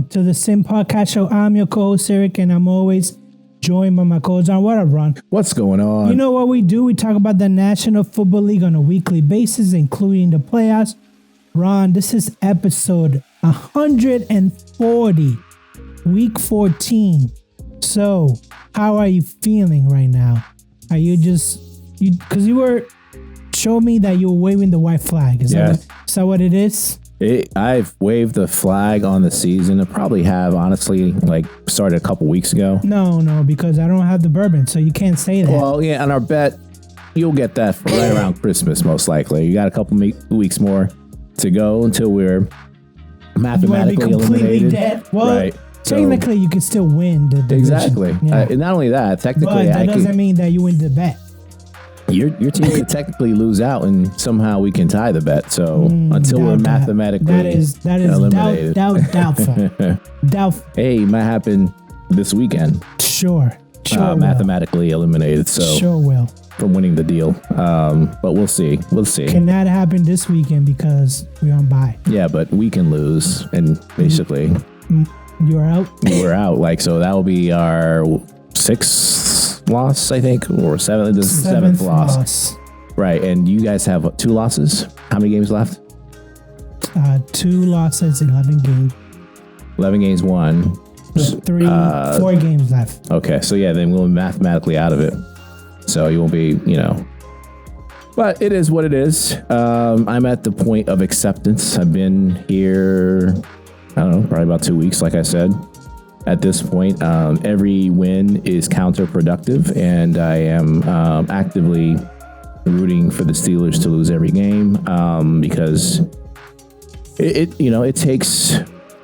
to the Sim Podcast Show. I'm your co-host, Sirik, and I'm always joined by my co-host, Ron. What up, Ron? What's going on? You know what we do? We talk about the National Football League on a weekly basis, including the playoffs. Ron, this is episode 140, week 14. So, how are you feeling right now? Are you just... Because you were... Show me that you were waving the white flag. Is that what it is? I've waved the flag on the season. I probably have, honestly, started a couple weeks ago. No, because I don't have the bourbon, so you can't say that. Well, yeah, on our bet, you'll get that for right around Christmas, most likely. You got a couple weeks more to go until we're mathematically eliminated. Dead? Well, right. Technically, you can still win the division. Exactly. Yeah. Not only that, technically, but that doesn't mean that you win the bet. Your team could technically lose out, and somehow we can tie the bet. So until we're mathematically eliminated, doubtful. Doubtful. Hey, might happen this weekend. Sure. Mathematically eliminated. So sure will from winning the deal. But we'll see. Cannot happen this weekend because we're on bye. Yeah, but we can lose, and basically you're out. We're out. So that will be our sixth loss, I think, or seventh loss. Right, and you guys have 2 losses. How many games left? 2 losses, 11 games. 11 games won. 4 games left. Okay, so yeah, then we'll be mathematically out of it. So you won't be, But it is what it is. I'm at the point of acceptance. I've been here, I don't know, probably about 2 weeks, like I said. At this point, every win is counterproductive, and I am actively rooting for the Steelers to lose every game because it takes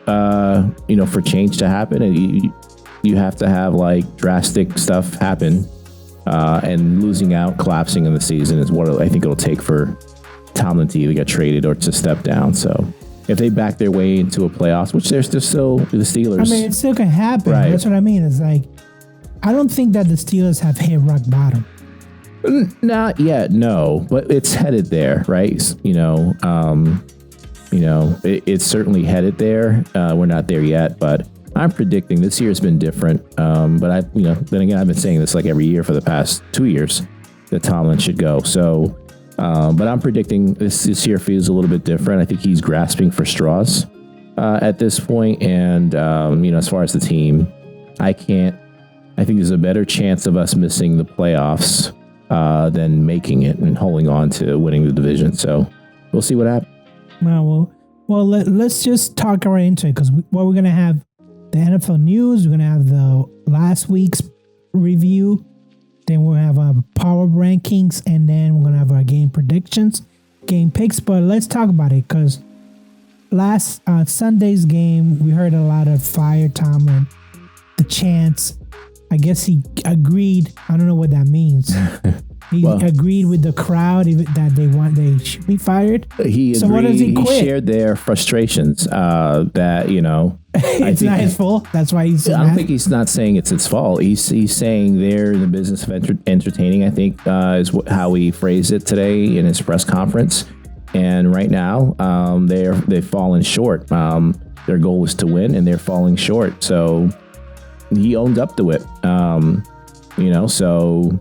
for change to happen, and you have to have drastic stuff happen, and losing out, collapsing in the season is what I think it'll take for Tomlin to either get traded or to step down. So. If they back their way into a playoffs, which they're still the Steelers. I mean, it still can happen. Right. That's what I mean. It's I don't think that the Steelers have hit rock bottom. Not yet, no. But it's headed there, right? It's certainly headed there. We're not there yet, but I'm predicting this year's been different. But then again, I've been saying this every year for the past 2 years that Tomlin should go. So. But I'm predicting this year feels a little bit different. I think he's grasping for straws at this point. And, as far as the team, I think there's a better chance of us missing the playoffs than making it and holding on to winning the division. So we'll see what happens. Well, let's just talk right into it because we're going to have the NFL news. We're going to have the last week's review. Then we'll have our power rankings, and then we're going to have our game predictions, game picks. But let's talk about it because last Sunday's game, we heard a lot of fire Tomlin, the chants. I guess he agreed. I don't know what that means. He agreed with the crowd that they should be fired. He so agreed, what does he quit? He shared their frustrations that, it's not his fault. That's why he's I don't think he's not saying it's his fault. He's saying they're in the business of entertaining, I think, is how he phrased it today in his press conference. And right now, they've fallen short. Their goal was to win, and they're falling short. So he owned up to it. So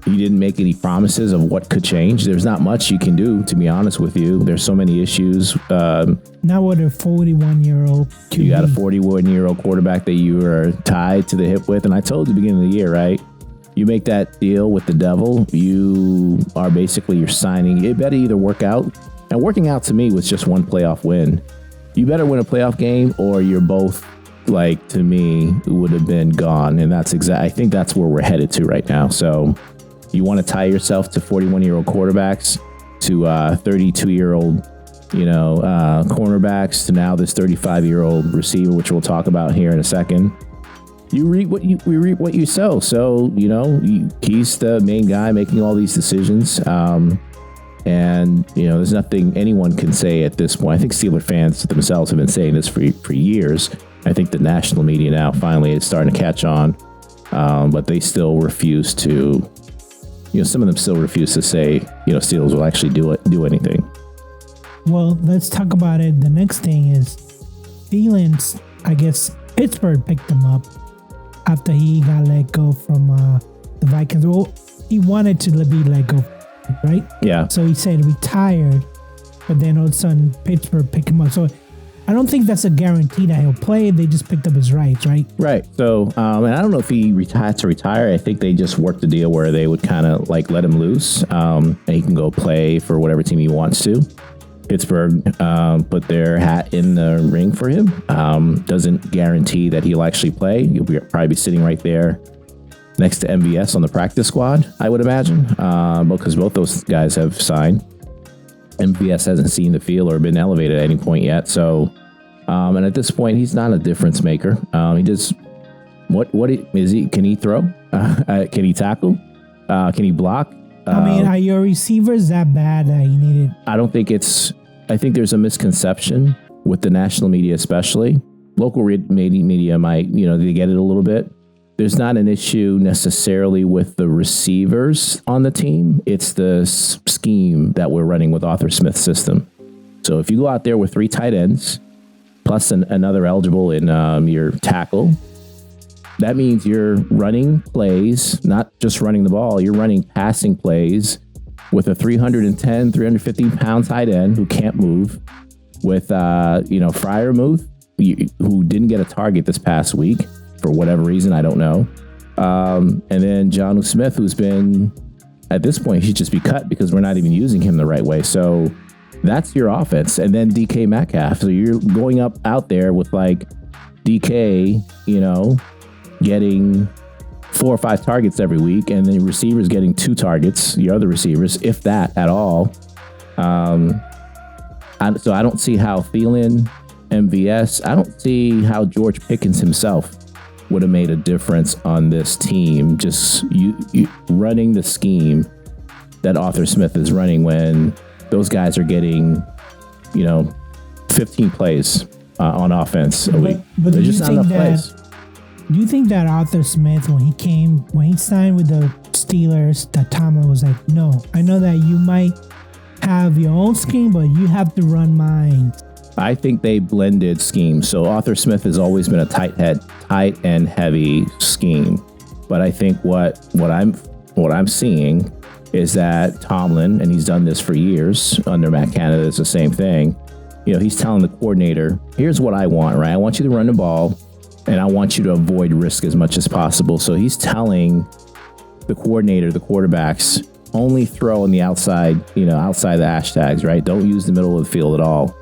he didn't make any promises of what could change. There's not much you can do, to be honest with you. There's so many issues. Not with a 41-year-old QB. You got a 41-year-old quarterback that you are tied to the hip with. And I told you at the beginning of the year, right? You make that deal with the devil, you are you're signing. It better either work out. And working out to me was just one playoff win. You better win a playoff game or you're both, to me, would have been gone. And I think that's where we're headed to right now. So you want to tie yourself to 41-year-old quarterbacks, to 32-year-old, cornerbacks, to now this 35-year-old receiver, which we'll talk about here in a second. We reap what you sow. So, he's the main guy making all these decisions. And, there's nothing anyone can say at this point. I think Steeler fans themselves have been saying this for years. I think the national media now finally is starting to catch on. But they still refuse to, some of them still refuse to say, Steelers will actually do anything. Well, let's talk about it. The next thing is feelings. I guess Pittsburgh picked him up after he got let go from the Vikings. Well, he wanted to be let go, right? Yeah. So he said retired, but then all of a sudden Pittsburgh picked him up. So I don't think that's a guarantee that he'll play. They just picked up his rights, right? Right. So, and I don't know if he had to retire. I think they just worked a deal where they would kind of like let him loose, and he can go play for whatever team he wants to. Pittsburgh put their hat in the ring for him. Doesn't guarantee that he'll actually play. He'll probably be sitting right there next to MVS on the practice squad, I would imagine, because both those guys have signed. MVS hasn't seen the field or been elevated at any point yet. So, and at this point, he's not a difference maker. He just, what is he? Can he throw? Can he tackle? Can he block? I mean, are your receivers that bad that you needed? I don't think I think there's a misconception with the national media, especially. Local media might, they get it a little bit. There's not an issue necessarily with the receivers on the team. It's the scheme that we're running with Arthur Smith's system. So if you go out there with 3 tight ends, plus another eligible in your tackle, that means you're running plays, not just running the ball. You're running passing plays with a 310, 350-pound tight end who can't move, with, Freiermuth, who didn't get a target this past week for whatever reason, I don't know. And then Jonnu Smith, who's been, at this point, he should just be cut because we're not even using him the right way. So that's your offense. And then DK Metcalf. So you're going out there with like DK, getting 4 or 5 targets every week, and the receivers getting 2 targets, your other receivers, if that at all. So I don't see how Thielen, MVS, I don't see how George Pickens himself would have made a difference on this team. Just you running the scheme that Arthur Smith is running when those guys are getting, 15 plays on offense a week. But there's just not enough plays. Do you think that Arthur Smith, when he signed with the Steelers, that Tomlin was like, no, I know that you might have your own scheme, but you have to run mine? I think they blended schemes. So Arthur Smith has always been a tight and heavy scheme. But I think what I'm seeing is that Tomlin, and he's done this for years under Matt Canada, it's the same thing. He's telling the coordinator, here's what I want, right? I want you to run the ball, and I want you to avoid risk as much as possible. So he's telling the coordinator, the quarterbacks, only throw on the outside, outside the hashtags, right? Don't use the middle of the field at all.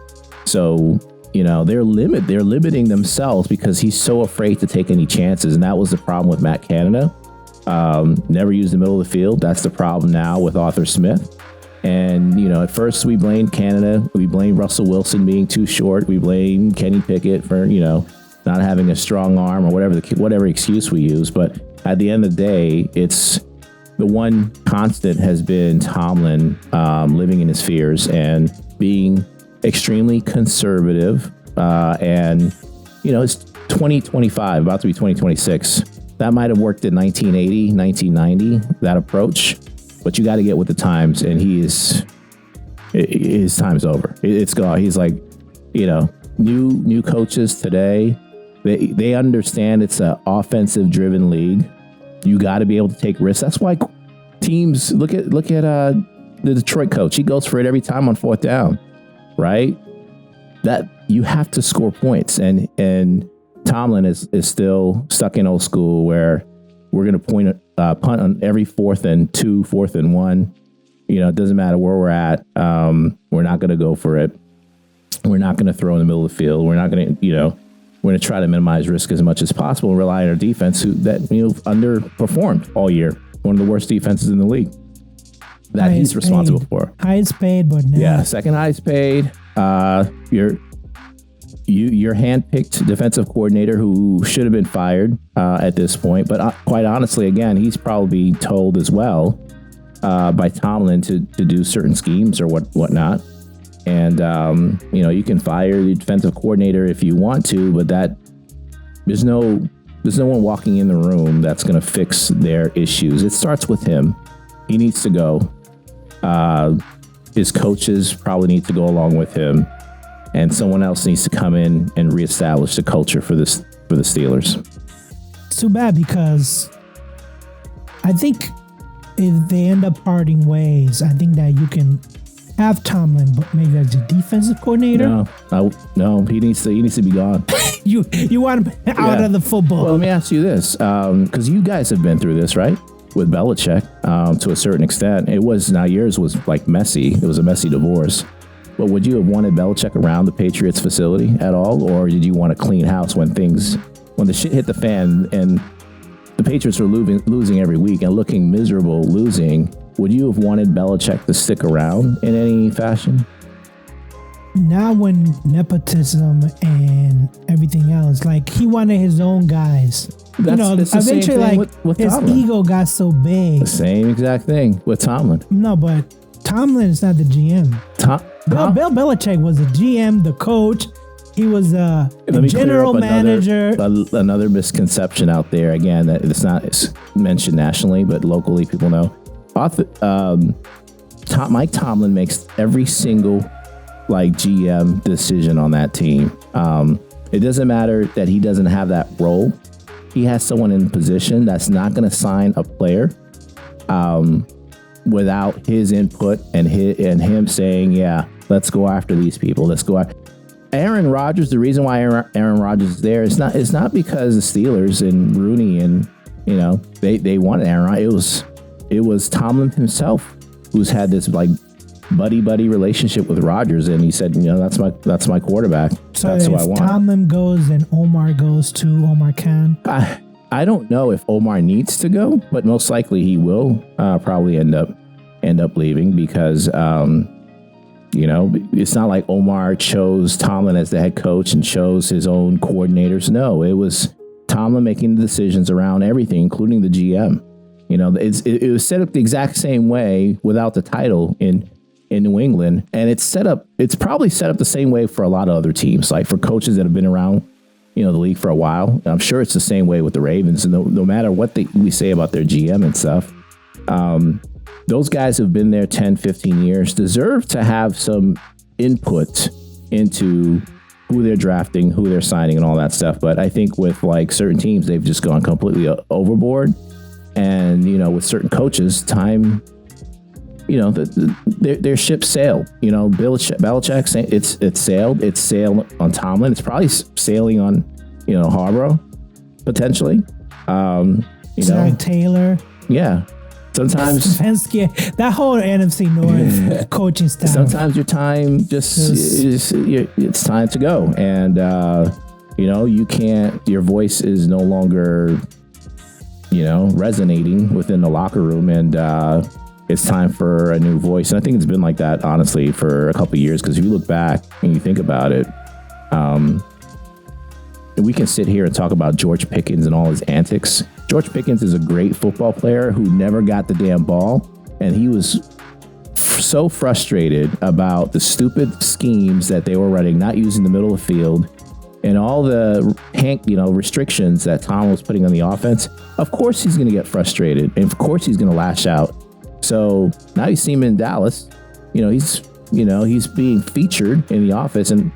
So, they're limiting themselves because he's so afraid to take any chances. And that was the problem with Matt Canada. Never used the middle of the field. That's the problem now with Arthur Smith. And, at first we blamed Canada. We blamed Russell Wilson being too short. We blamed Kenny Pickett for, not having a strong arm or whatever excuse we use. But at the end of the day, it's the one constant has been Tomlin living in his fears and being extremely conservative. And, it's 2025, about to be 2026. That might have worked in 1980, 1990, that approach. But you got to get with the times, and his time's over. It's gone. He's like, new coaches today, they understand it's an offensive-driven league. You got to be able to take risks. That's why teams look at the Detroit coach. He goes for it every time on 4th down, right? That you have to score points, and Tomlin is still stuck in old school where we're going to punt on every 4th and 2, 4th and 1. It doesn't matter where we're at. We're not going to go for it. We're not going to throw in the middle of the field. We're not going to, we're going to try to minimize risk as much as possible and rely on our defense that underperformed all year. One of the worst defenses in the league that he's responsible for. Highest paid, but no. Yeah, second highest paid. Your hand-picked defensive coordinator who should have been fired at this point. But quite honestly, again, he's probably told as well by Tomlin to do certain schemes or whatnot. And, you can fire the defensive coordinator if you want to, but there's no one walking in the room that's going to fix their issues. It starts with him. He needs to go. His coaches probably need to go along with him. and someone else needs to come in and reestablish the culture for the Steelers. It's too bad because I think if they end up parting ways, I think that you can have Tomlin, but maybe as a defensive coordinator. No, he needs to be gone. you want him out of the football. Well, let me ask you this, because you guys have been through this, right? With Belichick, to a certain extent. Yours was like messy. It was a messy divorce. But would you have wanted Belichick around the Patriots facility at all, or did you want a clean house when the shit hit the fan and the Patriots were losing every week and looking miserable losing? Would you have wanted Belichick to stick around in any fashion? Now when nepotism and everything else, like he wanted his own guys. It's the eventually, same thing like with his Tomlin. ego got so big. The same exact thing with Tomlin. No, but Tomlin is not the GM. Bill Belichick was the GM, the coach. He was the general manager. Another misconception out there, again, that it's mentioned nationally, but locally people know. Mike Tomlin makes every single GM decision on that team. It doesn't matter that he doesn't have that role. He has someone in position that's not going to sign a player without his input and him saying, yeah, let's go after these people. Let's go after Aaron Rodgers. The reason why Aaron Rodgers is there is not because the Steelers and Rooney and they wanted Aaron Rodgers. It was Tomlin himself who's had this buddy relationship with Rodgers, and he said, that's my quarterback. So that's who I want. Tomlin goes and Omar goes to Omar Khan. I don't know if Omar needs to go, but most likely he will probably end up leaving because it's not like Omar chose Tomlin as the head coach and chose his own coordinators. No, it was Tomlin making the decisions around everything, including the GM. It was set up the exact same way without the title in New England, and it's probably set up the same way for a lot of other teams, like for coaches that have been around the league for a while. And I'm sure it's the same way with the Ravens. And no matter what we say about their GM and stuff, those guys who've been there 10, 15 years deserve to have some input into who they're drafting, who they're signing, and all that stuff. But I think with certain teams, they've just gone completely overboard. And, with certain coaches, time, their ship sailed. Belichick, it's sailed. It's sailed on Tomlin. It's probably sailing on, Harbaugh, potentially. Zach Taylor. Yeah. Sometimes Stefanski, that whole NFC North coaching staff. Sometimes your time it's time to go, and you can't. Your voice is no longer resonating within the locker room, and it's time for a new voice. And I think it's been like that, honestly, for a couple of years. Because if you look back and you think about it, we can sit here and talk about George Pickens and all his antics. George Pickens is a great football player who never got the damn ball, and he was so frustrated about the stupid schemes that they were running, not using the middle of the field, and all the restrictions that Tom was putting on the offense. Of course he's going to get frustrated, and of course he's going to lash out. So now you see him in Dallas. He's being featured in the office, and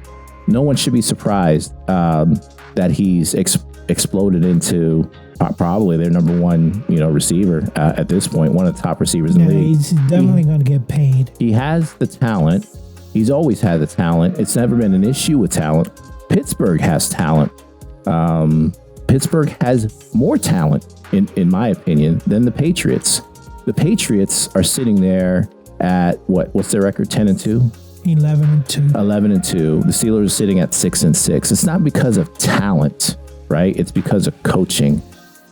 no one should be surprised that he's exploded into probably their number one, receiver at this point, one of the top receivers in the league. He's definitely going to get paid. He has the talent. He's always had the talent. It's never been an issue with talent. Pittsburgh has talent. Pittsburgh has more talent, in my opinion, than the Patriots. The Patriots are sitting there at what's their record? 10-2? 11-2. 11-2. The Steelers are sitting at 6-6. It's not because of talent, right? It's because of coaching.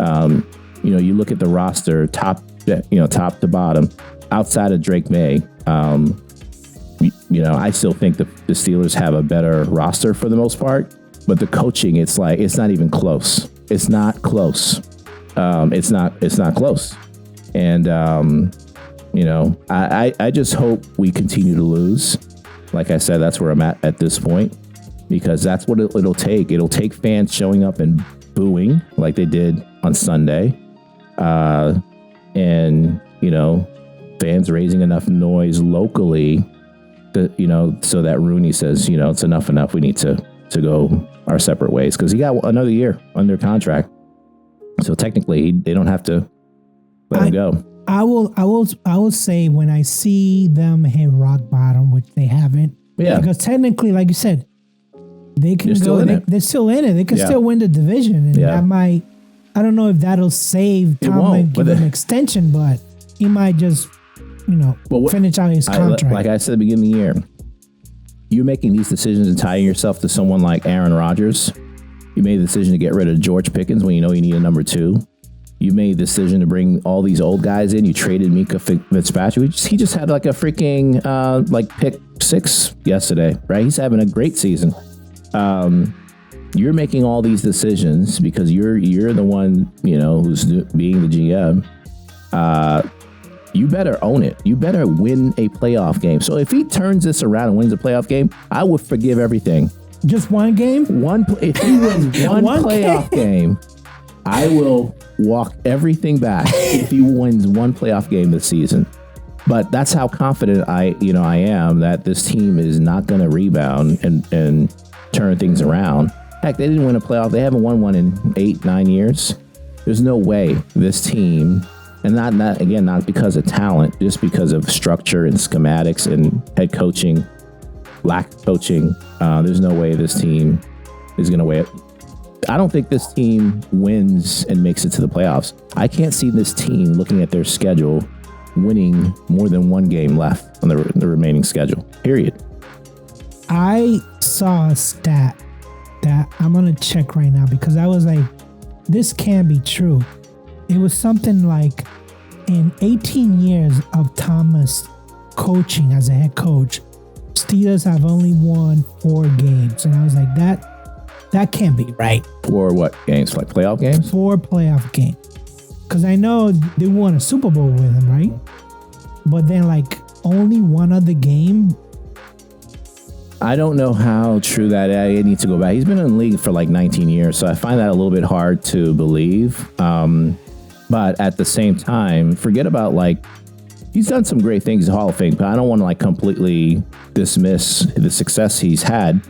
You look at the roster, top to bottom, outside of Drake May. I still think the Steelers have a better roster for the most part, but the coaching, it's not even close. It's not close. It's not close. And I just hope we continue to lose. Like I said, that's where I'm at this point, because that's what it'll take. It'll take fans showing up and booing like they did on Sunday. And, fans raising enough noise locally so that Rooney says, it's enough. We need to go our separate ways, because he got another year under contract. So technically, they don't have to let him go. I will say, when I see them hit rock bottom, which they haven't, because technically, like you said, they can they're still in it. They can still win the division, and that might. I don't know if that'll save Tomlin, give him an extension, but he might just, finish out his contract. Like I said at the beginning of the year, you're making these decisions and tying yourself to someone like Aaron Rodgers. You made the decision to get rid of George Pickens when you know you need a number 2. You made the decision to bring all these old guys in. You traded Mika Fitzpatrick. He just had like a freaking pick 6 yesterday, right? He's having a great season. You're making all these decisions because you're the one, who's being the GM. You better own it. You better win a playoff game. So if he turns this around and wins a playoff game, I would forgive everything. Just one game? If he wins one playoff game, I will walk everything back if he wins one playoff game this season. But that's how confident I am that this team is not going to rebound and turn things around. Heck, they didn't win a playoff. They haven't won one in 8-9 years. There's no way this team, and not because of talent, just because of structure and schematics and head coaching, lack of coaching. There's no way this team is going to win. I don't think this team wins and makes it to the playoffs. I can't see this team, looking at their schedule, winning more than one game left on the remaining schedule. Period. I saw a stat that I'm going to check right now, because I was like, this can't be true. It was something like, in 18 years of Thomas coaching as a head coach, Steelers have only won 4 games. And I was like, that can't be right. 4 what games? Like playoff games? 4 playoff games. Because I know they won a Super Bowl with him, right? But then only one other game. I don't know how true that is. I need to go back. He's been in the league for 19 years, so I find that a little bit hard to believe. But at the same time, forget about he's done some great things in Hall of Fame, but I don't want to completely dismiss the success he's had.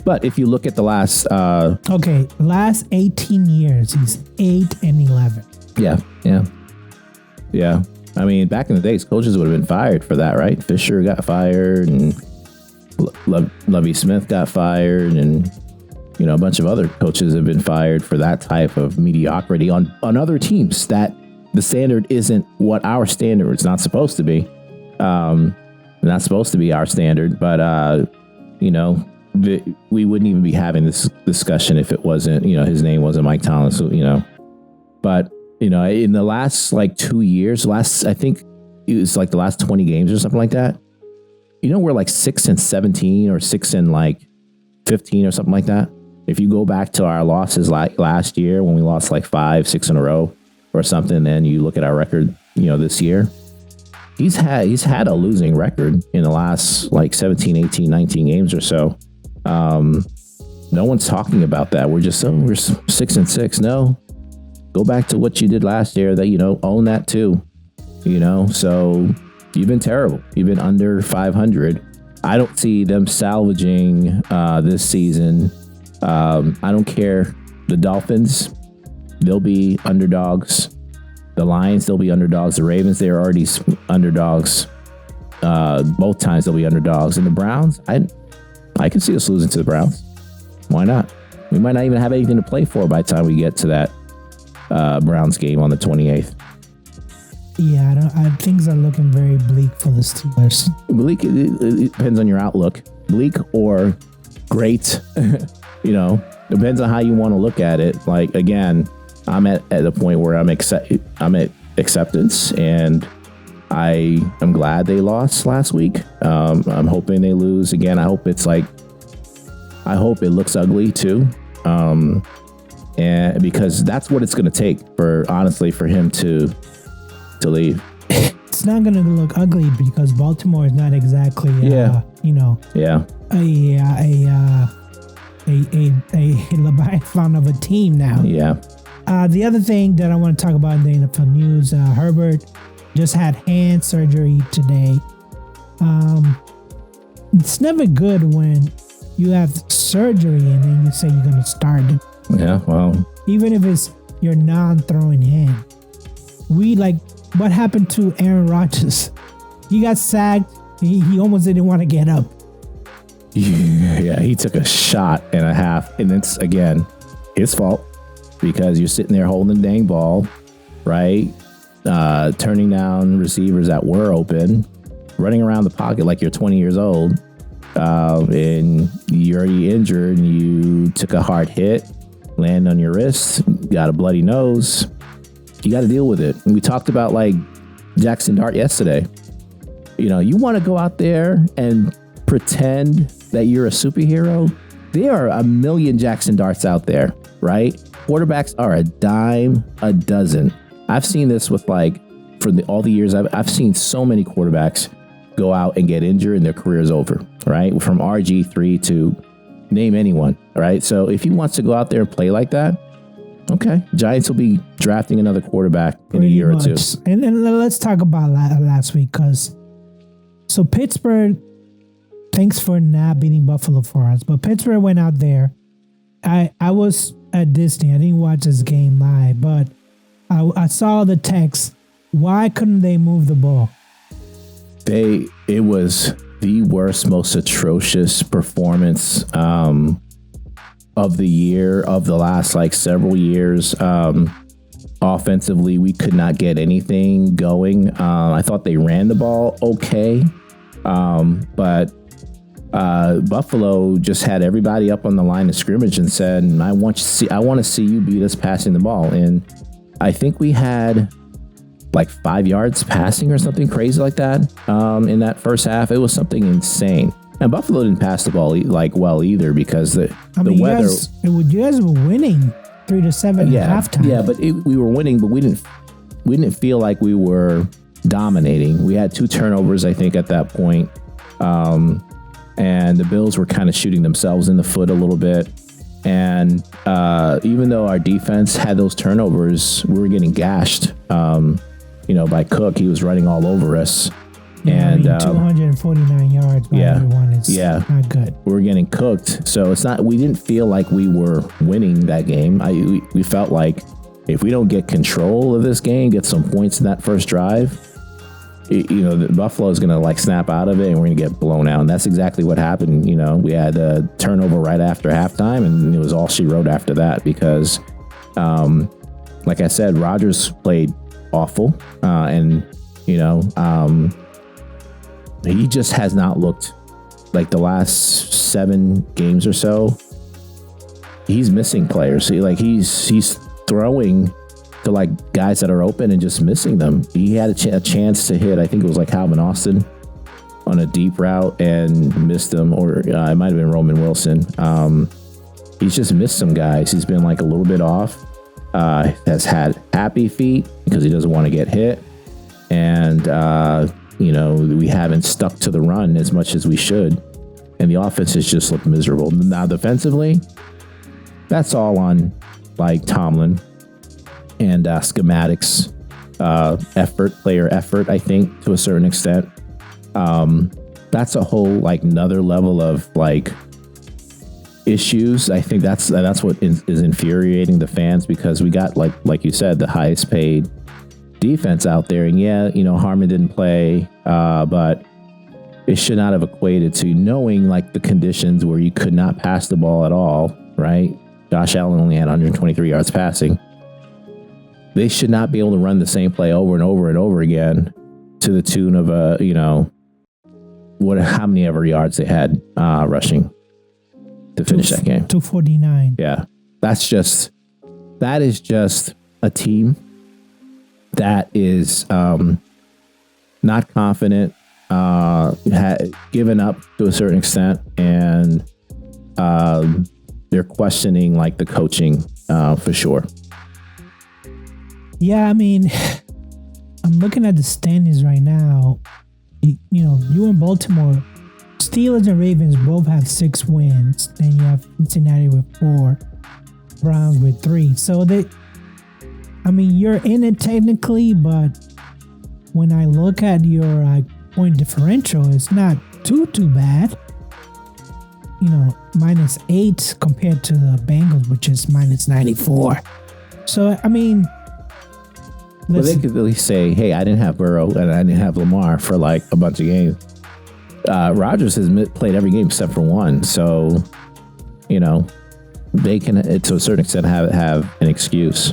But if you look at the last... last 18 years, he's 8-11. Yeah. I mean, back in the days, coaches would have been fired for that, right? Fisher got fired, and Lovie Smith got fired, and a bunch of other coaches have been fired for that type of mediocrity on other teams. That the standard isn't what our standard is. Not supposed to be. Not supposed to be our standard. But we wouldn't even be having this discussion if it wasn't, his name wasn't Mike Tomlin. So, but in the last 2 years, I think it was the last 20 games or something like that. We're 6-17 or 6-15 or something like that. If you go back to our losses last year, when we lost 5-6 in a row or something, then you look at our record, this year, he's had a losing record in the last 17, 18, 19 games or so. No one's talking about that. We're just we're 6-6. No, go back to what you did last year. That own that too. So you've been terrible. You've been under 500. I don't see them salvaging this season. I don't care. The Dolphins, they'll be underdogs. The Lions, they'll be underdogs. The Ravens, they are already underdogs. Both times they'll be underdogs. And the Browns, I can see us losing to the Browns. Why not? We might not even have anything to play for by the time we get to that Browns game on the 28th. Yeah, things are looking very bleak for the Steelers. Bleak, it depends on your outlook. Bleak or great, depends on how you want to look at it. Again, I'm at a point where I'm at acceptance, and I am glad they lost last week. I'm hoping they lose again. I hope I hope it looks ugly too, and because that's what it's going to take for him to leave. It's not going to look ugly because Baltimore is not exactly, a Leviathan of a team now. Yeah. The other thing that I want to talk about in the NFL news, Herbert just had hand surgery today. it's never good when you have surgery and then you say you're going to start it. Yeah, well, Even if it's your non-throwing hand. What happened to Aaron Rodgers? He got sacked. He almost didn't want to get up. yeah, he took a shot and a half, and it's again his fault because you're sitting there holding the dang ball, right? Turning down receivers that were open, running around the pocket like you're 20 years old, and you're already injured, and you took a hard hit, land on your wrist, got a bloody nose. You got to deal with it. And we talked about like Jackson Dart yesterday. You want to go out there and pretend that you're a superhero. There are a million Jackson Darts out there, right? Quarterbacks are a dime a dozen. I've seen this with all the years I've seen so many quarterbacks go out and get injured and their career is over, right? From RG3 to name anyone, right? So if he wants to go out there and play like that, okay, Giants will be drafting another quarterback in a year or two. And then let's talk about last week so Pittsburgh, thanks for not beating Buffalo for us, but Pittsburgh went out there. I was at Disney. I didn't watch this game live, but I saw the text. Why couldn't they move the ball? It was the worst, most atrocious performance of the year, of the last several years. Offensively, we could not get anything going. I thought they ran the ball okay, but Buffalo just had everybody up on the line of scrimmage and said, I want to see you beat us passing the ball. And I think we had 5 yards passing or something crazy like that in that first half. It was something insane. And Buffalo didn't pass the ball well either because the weather. You guys were winning 3-7 at halftime. Yeah, but we were winning, but we didn't feel like we were dominating. We had 2 turnovers, I think, at that point. And the Bills were kind of shooting themselves in the foot a little bit. And even though our defense had those turnovers, we were getting gashed. By Cook, he was running all over us. And 249 yards by everyone is not good. We were getting cooked. So we didn't feel like we were winning that game. We felt like if we don't get control of this game, get some points in that first drive, the Buffalo is going to snap out of it and we're going to get blown out. And that's exactly what happened. We had a turnover right after halftime and it was all she wrote after that because, like I said, Rodgers played awful. He just has not looked like the last 7 games or so. He's missing players. He's throwing to guys that are open and just missing them. He had a chance to hit. I think it was Calvin Austin on a deep route and missed them, or it might have been Roman Wilson. He's just missed some guys. He's been a little bit off. Has had happy feet because he doesn't want to get hit, and we haven't stuck to the run as much as we should, and the offense has just looked miserable. Now defensively, that's all on Tomlin and schematics, player effort, I think, to a certain extent. That's a whole another level of issues. I think that's what is infuriating the fans because we got like you said, the highest paid defense out there, and Harmon didn't play, but it should not have equated to knowing the conditions where you could not pass the ball at all, right? Josh Allen only had 123 yards passing. They should not be able to run the same play over and over and over again to the tune of how many ever yards they had rushing to finish that game. 249. Yeah, that is just a team that is not confident, given up to a certain extent, and they're questioning the coaching for sure. Yeah, I mean, I'm looking at the standings right now. You in Baltimore, Steelers and Ravens both have 6 wins. Then you have Cincinnati with 4, Browns with 3. So you're in it technically, but when I look at your point differential, it's not too bad. -8 compared to the Bengals, which is -94. So, I mean... Well, they could at least say, hey, I didn't have Burrow and I didn't have Lamar for like a bunch of games. Rodgers has played every game except for one. So, they can, to a certain extent, have an excuse.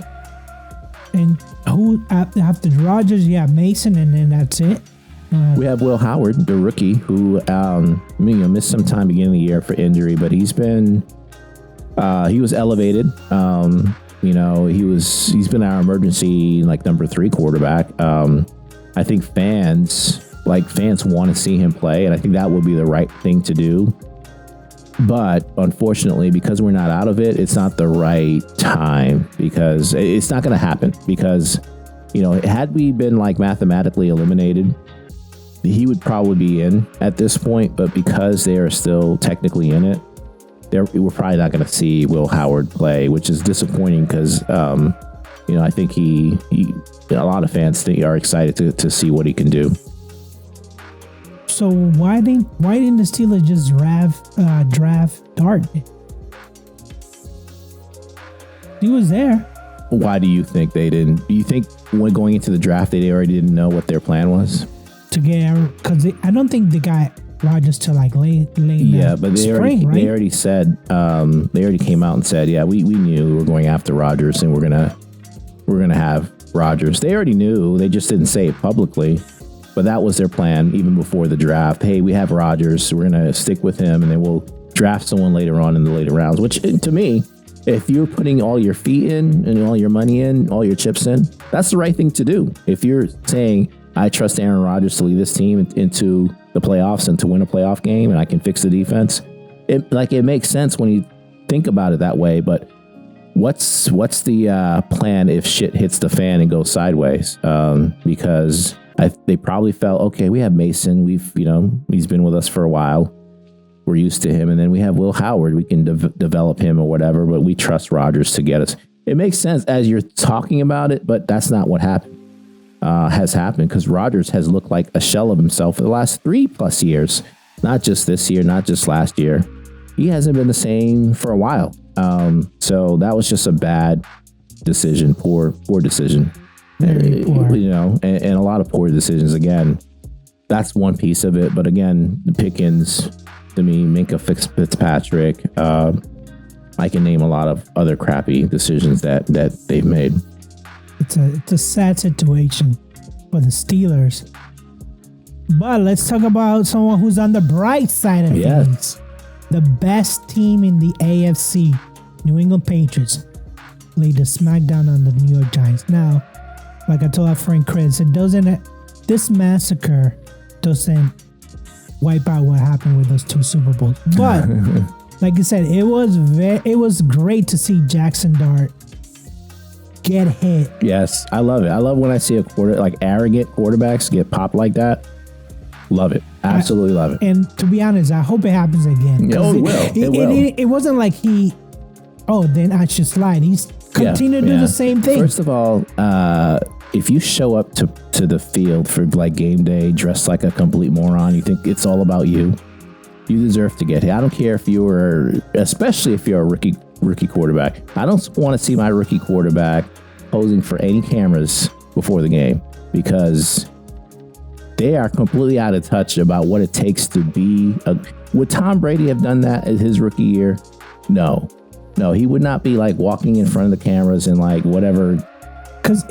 And who after Rodgers? Yeah, Mason, and then that's it. We have Will Howard, the rookie, who missed some time beginning of the year for injury, but he's been he was elevated. He's been our emergency number 3 quarterback. I think fans want to see him play, and I think that would be the right thing to do. But unfortunately, because we're not out of it, it's not the right time, because it's not going to happen. Because, had we been mathematically eliminated, he would probably be in at this point. But because they are still technically in it, we're probably not going to see Will Howard play, which is disappointing because, I think a lot of fans are excited to see what he can do. So why didn't the Steelers just draft Dart? He was there. Why do you think they didn't? Do you think when going into the draft they already didn't know what their plan was? To get, because I don't think they got Rodgers to late but they spring, already said they already came out and said, yeah, we knew we were going after Rodgers and we're gonna have Rodgers. They already knew, they just didn't say it publicly. But that was their plan even before the draft. Hey, we have Rodgers, so we're going to stick with him, and then we'll draft someone later on in the later rounds, which to me, if you're putting all your feet in and all your money in, all your chips in, that's the right thing to do. If you're saying, I trust Aaron Rodgers to lead this team into the playoffs and to win a playoff game, and I can fix the defense, it makes sense when you think about it that way. But what's the plan if shit hits the fan and goes sideways? Because they probably felt, okay, we have Mason. He's been with us for a while. We're used to him. And then we have Will Howard. We can develop him or whatever, but we trust Rodgers to get us. It makes sense as you're talking about it, but that's not what has happened, because Rodgers has looked like a shell of himself for the last 3+ years. Not just this year, not just last year. He hasn't been the same for a while. So that was just a bad decision, poor decision. Very poor. And a lot of poor decisions. Again, that's one piece of it. But again, Pickens, to me, Minka Fitzpatrick, I can name a lot of other crappy decisions that they've made. It's a sad situation for the Steelers. But let's talk about someone who's on the bright side of things. The best team in the AFC, New England Patriots, laid a smackdown on the New York Giants. Now, like I told our friend Chris, this massacre doesn't wipe out what happened with those 2 Super Bowls. But like I said, it was great to see Jackson Dart get hit. Yes, I love it. I love when I see arrogant quarterbacks get popped like that. Love it. Absolutely love it. And to be honest, I hope it happens again. Oh, it will. It wasn't like then I should slide. He's continued to do the same thing. First of all, if you show up to the field for game day dressed like a complete moron, you think it's all about you, you deserve to get hit. I don't care especially if you're a rookie quarterback. I don't want to see my rookie quarterback posing for any cameras before the game, because they are completely out of touch about what it takes to be would Tom Brady have done that in his rookie year? No, he would not be walking in front of the cameras and whatever. Because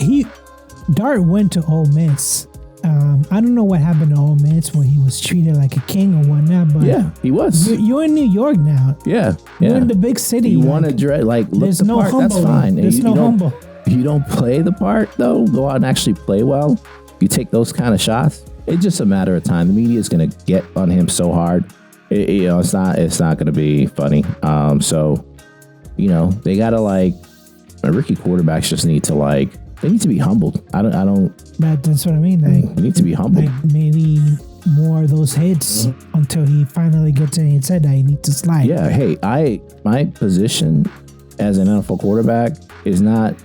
Dart went to Ole Miss. I don't know what happened to Ole Miss when he was treated like a king or whatnot, but yeah, he was. You're in New York now. Yeah. You're in the big city. You want to look there's the no part. humble. That's fine. There's no humble. If you don't play the part, though, go out and actually play well. You take those kind of shots. It's just a matter of time. The media is going to get on him so hard. It's not going to be funny. So they got to rookie quarterbacks just need to they need to be humbled. I don't. That's what I mean. They need to be humbled. Maybe more of those hits until he finally gets in his head that he needs to slide. Yeah. Hey, my position as an NFL quarterback is not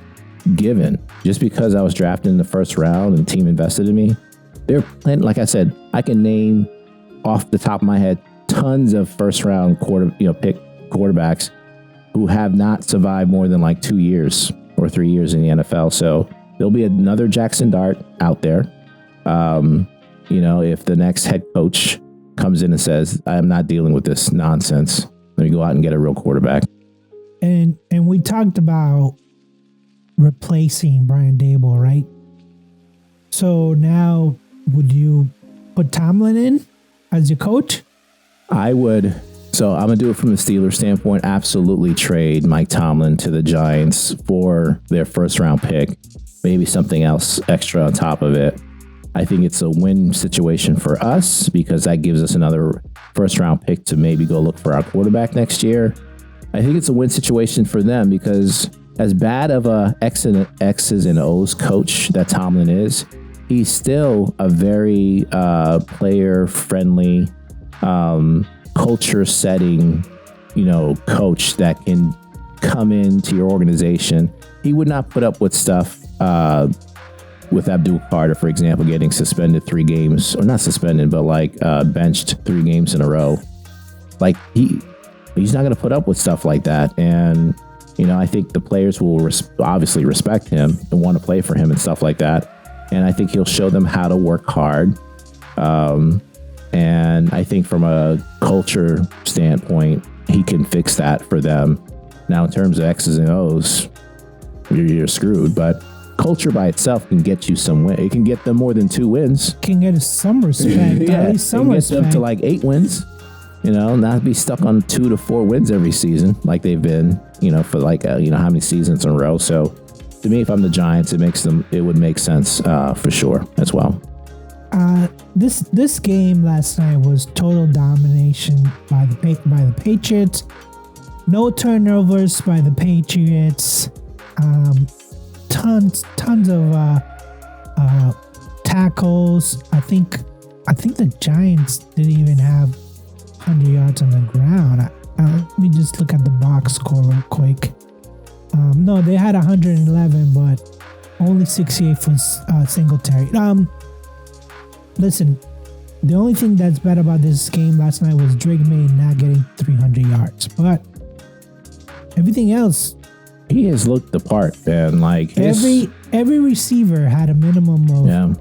given just because I was drafted in the first round and the team invested in me. They're playing, like I said, I can name off the top of my head, tons of first round pick quarterbacks who have not survived more than like 2 years or 3 years in the NFL. So there'll be another Jackson Dart out there. If the next head coach comes in and says, I'm not dealing with this nonsense, let me go out and get a real quarterback. And we talked about replacing Brian Daboll, right? So now would you put Tomlin in as your coach? I would. So I'm going to do it from the Steelers standpoint. Absolutely trade Mike Tomlin to the Giants for their first round pick. Maybe something else extra on top of it. I think it's a win situation for us because that gives us another first round pick to maybe go look for our quarterback next year. I think it's a win situation for them because as bad of a X's and O's coach that Tomlin is, he's still a very player friendly, culture setting, coach that can come into your organization. He would not put up with stuff with Abdul Carter, for example, getting suspended 3 games, or not suspended, but benched 3 games in a row. Like he's not going to put up with stuff like that. And, I think the players will obviously respect him and want to play for him and stuff like that. And I think he'll show them how to work hard. And I think from a culture standpoint, he can fix that for them. Now, in terms of X's and O's, you're screwed. But culture by itself can get you some win. It can get them more than 2 wins. Can get some respect. Yeah, at least some get respect. them to 8 wins. Not be stuck on 2 to 4 wins every season like they've been. For how many seasons in a row. So to me, if I'm the Giants, it would make sense for sure as well. This game last night was total domination by the Patriots. No turnovers by the Patriots. Tons of tackles. I think the Giants didn't even have 100 yards on the ground. Let me just look at the box score real quick. No, they had 111, but only 68 for Singletary. Listen, the only thing that's bad about this game last night was Drake May not getting 300 yards. But everything else, he has looked the part, and every receiver had a minimum of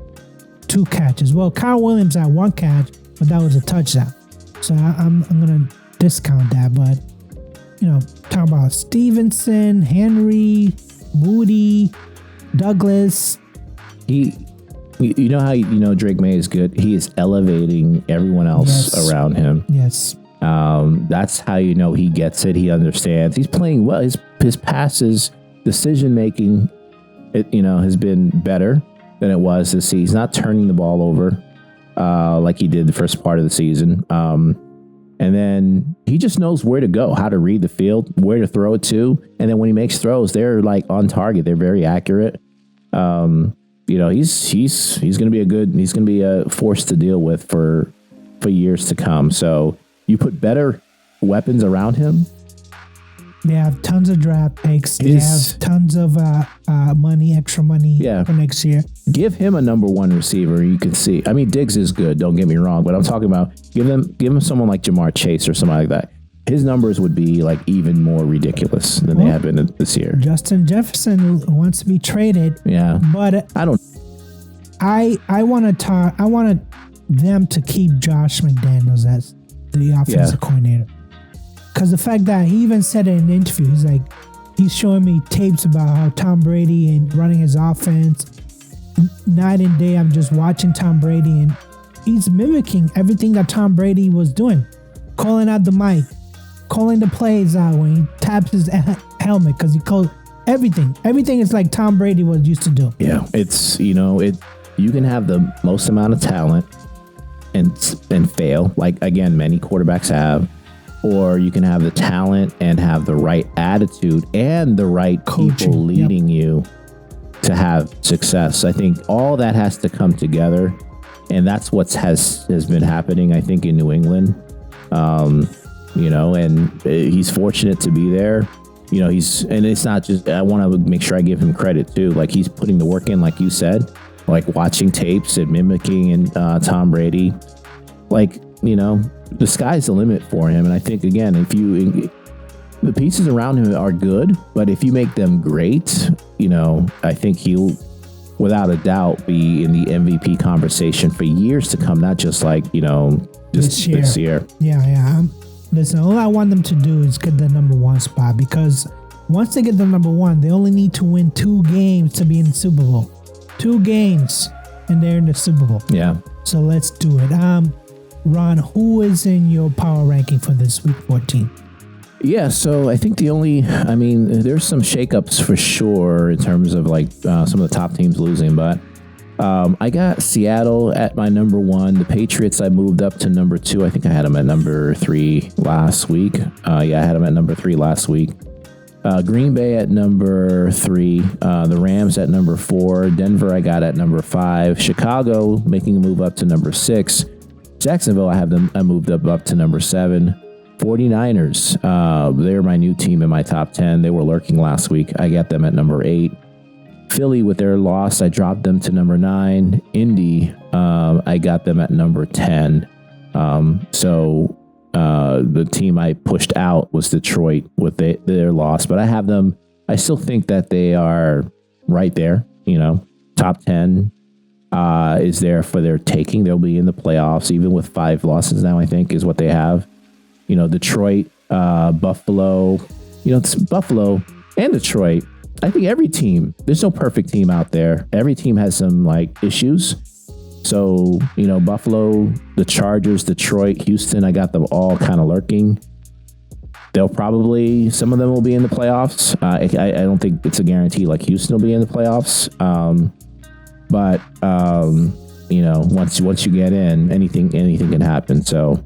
2 catches. Well, Kyle Williams had 1 catch, but that was a touchdown. So I'm gonna discount that. But talking about Stevenson, Henry, Moody, Douglas. How Drake May is good. He is elevating everyone else around him. Yes. That's how he gets it. He understands. He's playing well. His passes, decision making, has been better than it was this season. He's not turning the ball over like he did the first part of the season. And then he just knows where to go, how to read the field, where to throw it to. And then when he makes throws, they're on target. They're very accurate. He's going to be a force to deal with for years to come. So you put better weapons around him. They have tons of draft picks. They have tons of extra money for next year. Give him a number 1 receiver. You can see. I mean, Diggs is good. Don't get me wrong, but I'm talking about give him someone like Jamar Chase or something like that. His numbers would be even more ridiculous than they have been this year. Justin Jefferson wants to be traded. Yeah, but I don't. I want them to keep Josh McDaniels as the offensive coordinator. Because the fact that he even said it in an interview, he's showing me tapes about how Tom Brady and running his offense. Night and day, I'm just watching Tom Brady, and he's mimicking everything that Tom Brady was doing. Calling out the mic, calling the plays out when he taps his helmet, because he called everything. Everything is like Tom Brady was used to do. Yeah, it's, you can have the most amount of talent and fail, again, many quarterbacks have. Or you can have the talent and have the right attitude and the right people leading you to have success. I think all that has to come together, and that's what has been happening, I think, in New England. And he's fortunate to be there. And it's not just, I want to make sure I give him credit too. He's putting the work in, like you said, watching tapes and mimicking Tom Brady. the sky's the limit for him. And I think, again, the pieces around him are good, but if you make them great, I think he'll, without a doubt, be in the MVP conversation for years to come, not just this year. Yeah. Listen, all I want them to do is get the number one spot, because once they get the number one, they only need to win 2 games to be in the Super Bowl. 2 games, and they're in the Super Bowl. Yeah. So let's do it. Ron, who is in your power ranking for this week 14? Yeah, so I think there's some shakeups for sure in terms of some of the top teams losing, but I got Seattle at my number 1. The Patriots I moved up to number 2. I think I had them at number 3 last week. I had them at number 3 last week. Green Bay at number 3. The Rams at number 4. Denver I got at number 5. Chicago making a move up to number 6. Jacksonville I moved up to number 7. 49ers, they're my new team in my top 10. They were lurking last week. I got them at number 8. Philly, with their loss, I dropped them to number 9. Indy, I got them at number 10. So the team I pushed out was Detroit with their loss. But I still think that they are right there. Top 10 is there for their taking. They'll be in the playoffs, even with 5 losses now, I think, is what they have. Detroit, Buffalo, it's Buffalo and Detroit. I think every team, there's no perfect team out there. Every team has some issues. So, Buffalo, the Chargers, Detroit, Houston, I got them all kind of lurking. Some of them will be in the playoffs. I don't think it's a guarantee like Houston will be in the playoffs. But once you get in, anything can happen. So,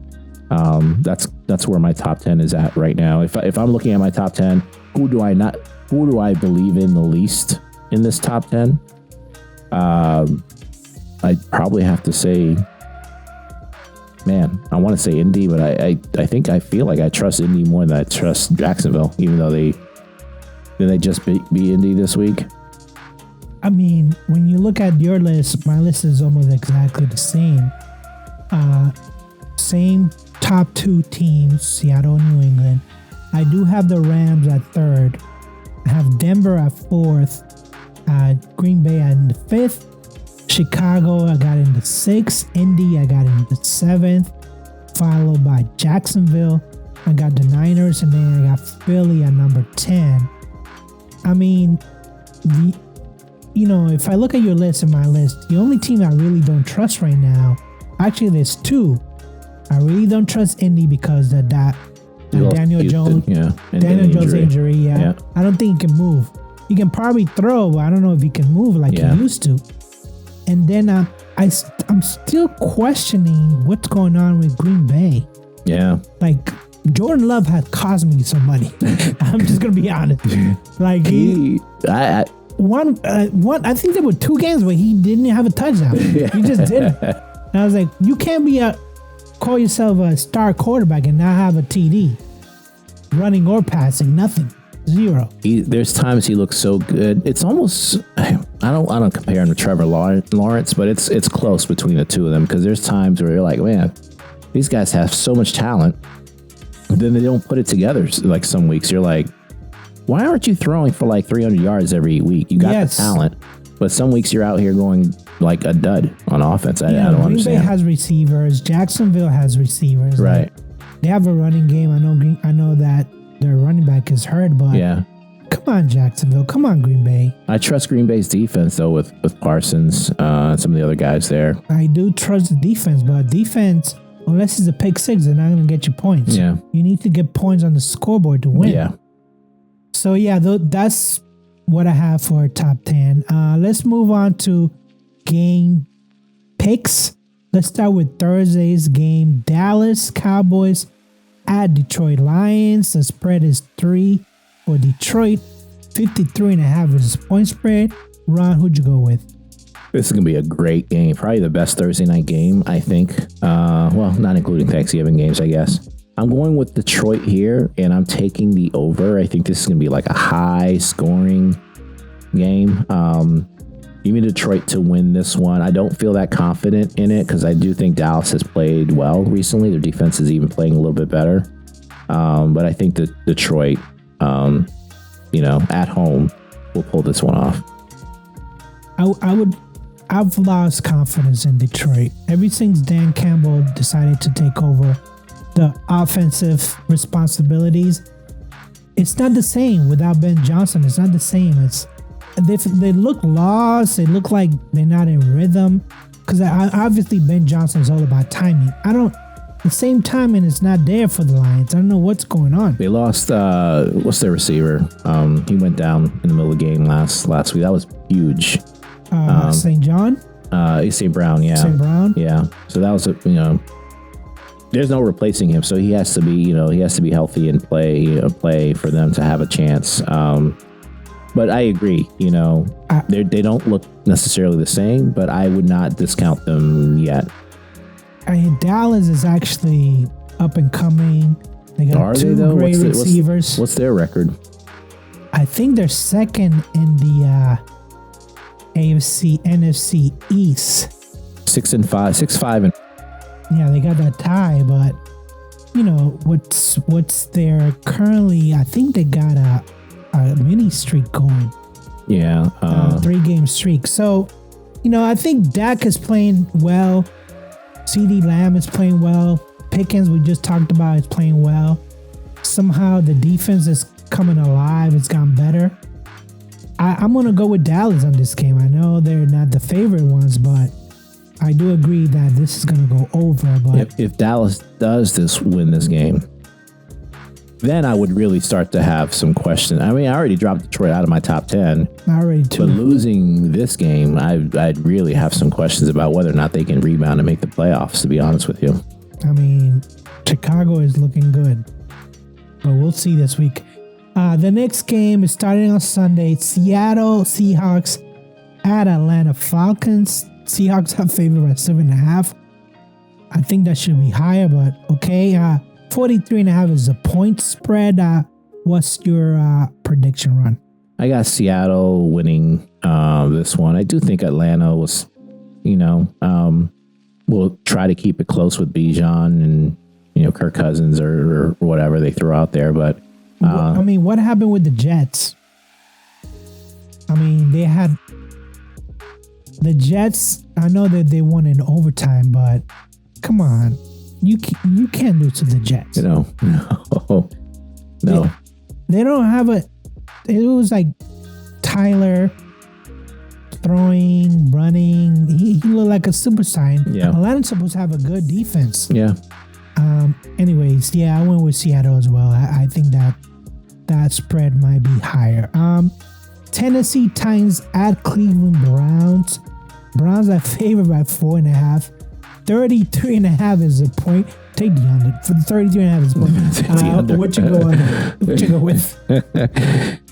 that's where my top 10 is at right now. If I'm looking at my top 10, who do I believe in the least in this top 10? I'd probably have to say, I want to say Indy, but I feel like I trust Indy more than I trust Jacksonville, even though did they just beat Indy this week? I mean, when you look at your list, my list is almost exactly the same. Same top 2 teams, Seattle and New England. I do have the Rams at 3rd. I have Denver at 4th. Green Bay at the 5th. Chicago, I got in the 6th. Indy, I got in the 7th. Followed by Jacksonville. I got the Niners, and then I got Philly at number 10. I mean, if I look at your list and my list, the only team I really don't trust right now, actually there's 2. I really don't trust Indy because of that Daniel Jones injury. Yeah. I don't think he can move. He can probably throw, but I don't know if he can move like he used to. And then I'm still questioning what's going on with Green Bay. Yeah. Jordan Love had cost me some money. I'm just gonna be honest. I think there were 2 games where he didn't have a touchdown. He just didn't. And I was like, you can't call yourself a star quarterback and not have a TD, running or passing, nothing, 0. There's times he looks so good. It's almost, I don't compare him to Trevor Lawrence, but it's close between the two of them, because there's times where you're like, man, these guys have so much talent, but then they don't put it together. Like some weeks you're like, why aren't you throwing for 300 yards every week? You got the talent, but some weeks you're out here going like a dud on offense. I don't understand. Green Bay has receivers. Jacksonville has receivers. Right. They have a running game. I know that their running back is hurt, but come on, Jacksonville. Come on, Green Bay. I trust Green Bay's defense, though, with Parsons and some of the other guys there. I do trust the defense, but defense, unless it's a pick 6, they're not going to get you points. Yeah. You need to get points on the scoreboard to win. Yeah. So, that's what I have for top 10. Let's move on to game picks. Let's start with Thursday's game. Dallas Cowboys at Detroit Lions. The spread is 3 for Detroit. 53.5 is the point spread. Ron, who'd you go with? This is going to be a great game. Probably the best Thursday night game, I think. Not including Thanksgiving games, I guess. I'm going with Detroit here, and I'm taking the over. I think this is going to be like a high-scoring game. Give me Detroit to win this one. I don't feel that confident in it because I do think Dallas has played well recently. Their defense is even playing a little bit better. But I think that Detroit, at home, will pull this one off. I've lost confidence in Detroit. Ever since Dan Campbell decided to take over the offensive responsibilities, it's not the same without Ben Johnson. It's not the same. They look lost. They look like they're not in rhythm. Because obviously Ben Johnson is all about timing. The same timing is not there for the Lions. I don't know what's going on. They lost, what's their receiver? He went down in the middle of the game last week. That was huge. St. John? St. Brown, yeah. St. Brown? Yeah. So that was, there's no replacing him. So he has to be healthy and play for them to have a chance. But I agree, they don't look necessarily the same, but I would not discount them yet. Dallas is actually up and coming. They got two great receivers. What's their record? I think they're second in the NFC East. 6-5. Yeah, they got that tie, but what's their currently? I think they got a mini streak going. Yeah. 3-game streak. So, I think Dak is playing well. CeeDee Lamb is playing well. Pickens, we just talked about, is playing well. Somehow the defense is coming alive. It's gotten better. I'm going to go with Dallas on this game. I know they're not the favorite ones, but I do agree that this is going to go over. But if Dallas does win this game, then I would really start to have some questions. I mean, I already dropped Detroit out of my top 10. Already too. But losing this game, I'd really have some questions about whether or not they can rebound and make the playoffs, to be honest with you. I mean, Chicago is looking good. But we'll see this week. The next game is starting on Sunday. Seattle Seahawks at Atlanta Falcons. Seahawks are favored by 7.5. I think that should be higher, but okay. 43.5 is a point spread. What's your prediction, Ron? I got Seattle winning this one. I do think Atlanta was, will try to keep it close with Bijan and, Kirk Cousins or whatever they throw out there. But what happened with the Jets? I mean, they had the Jets. I know that they won in overtime, but come on. You can't lose to the Jets. No. They don't have it was like Tyler throwing, running. He looked like a superstar. Yeah. Atlanta's supposed to have a good defense. Yeah. Anyways, I went with Seattle as well. I think that spread might be higher. Tennessee Titans at Cleveland Browns. Browns are favored by 4.5. 33.5 is a point. Take the under. For the 33.5 is a point. What you go on? What you go with?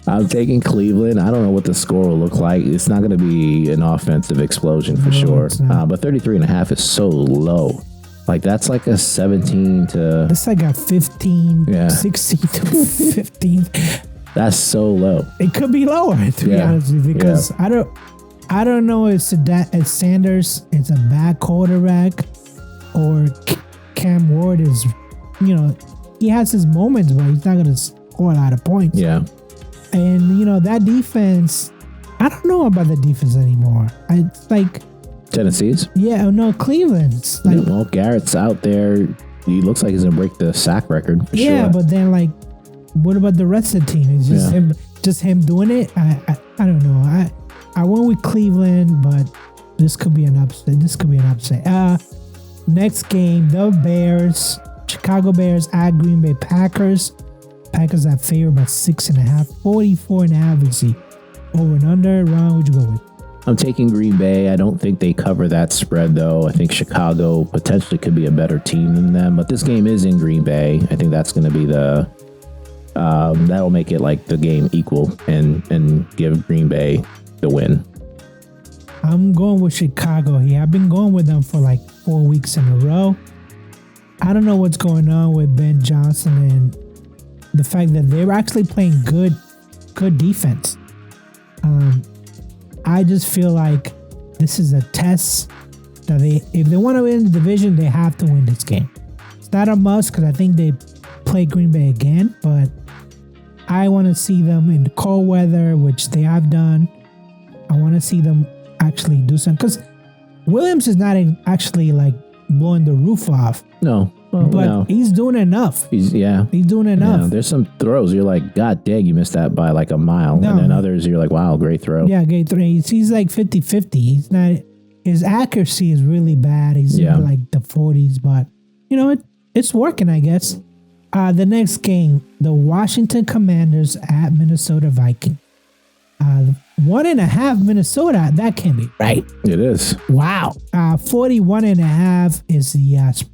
I'm taking Cleveland. I don't know what the score will look like. It's not going to be an offensive explosion for sure. But 33.5 is so low. Like that's like a 17 to. It's like a 15, 16 to 15. That's so low. It could be lower, to be honest with you, because I don't know if Sanders is a bad quarterback or Cam Ward is, he has his moments, but he's not going to score a lot of points. Yeah. And, that defense, I don't know about the defense anymore. It's like... Tennessee's? Yeah, no, Cleveland's. Like, well, Garrett's out there. He looks like he's going to break the sack record for sure. Yeah, but then, what about the rest of the team? Is just him doing it? I don't know. I went with Cleveland, but this could be an upset. Next game, the Bears, Chicago Bears at Green Bay Packers. Packers are favored by 6.5. 44.5 is the over and under. Ron, what'd you go with? I'm taking Green Bay. I don't think they cover that spread, though. I think Chicago potentially could be a better team than them. But this game is in Green Bay. I think that's going to be that'll make it like the game equal and give Green Bay the win. I'm going with Chicago here. I've been going with them for like 4 weeks in a row. I don't know what's going on with Ben Johnson and the fact that they're actually playing good defense. I just feel like this is a test that if they want to win the division, they have to win this game. It's not a must because I think they play Green Bay again, but I want to see them in the cold weather, which they have done. I want to see them actually do something because Williams is not actually like blowing the roof off. No. Well, but no. he's doing enough. He's doing enough. Yeah, there's some throws you're like, God dang, you missed that by like a mile. No. And then others you're like, wow, great throw. Yeah, great throw. He's like 50-50. He's not, his accuracy is really bad. He's in like the 40s, but you know, it's working, I guess. The next game, the Washington Commanders at Minnesota Vikings. 1.5 Minnesota, that can't be right. It is. Wow. 41.5 is the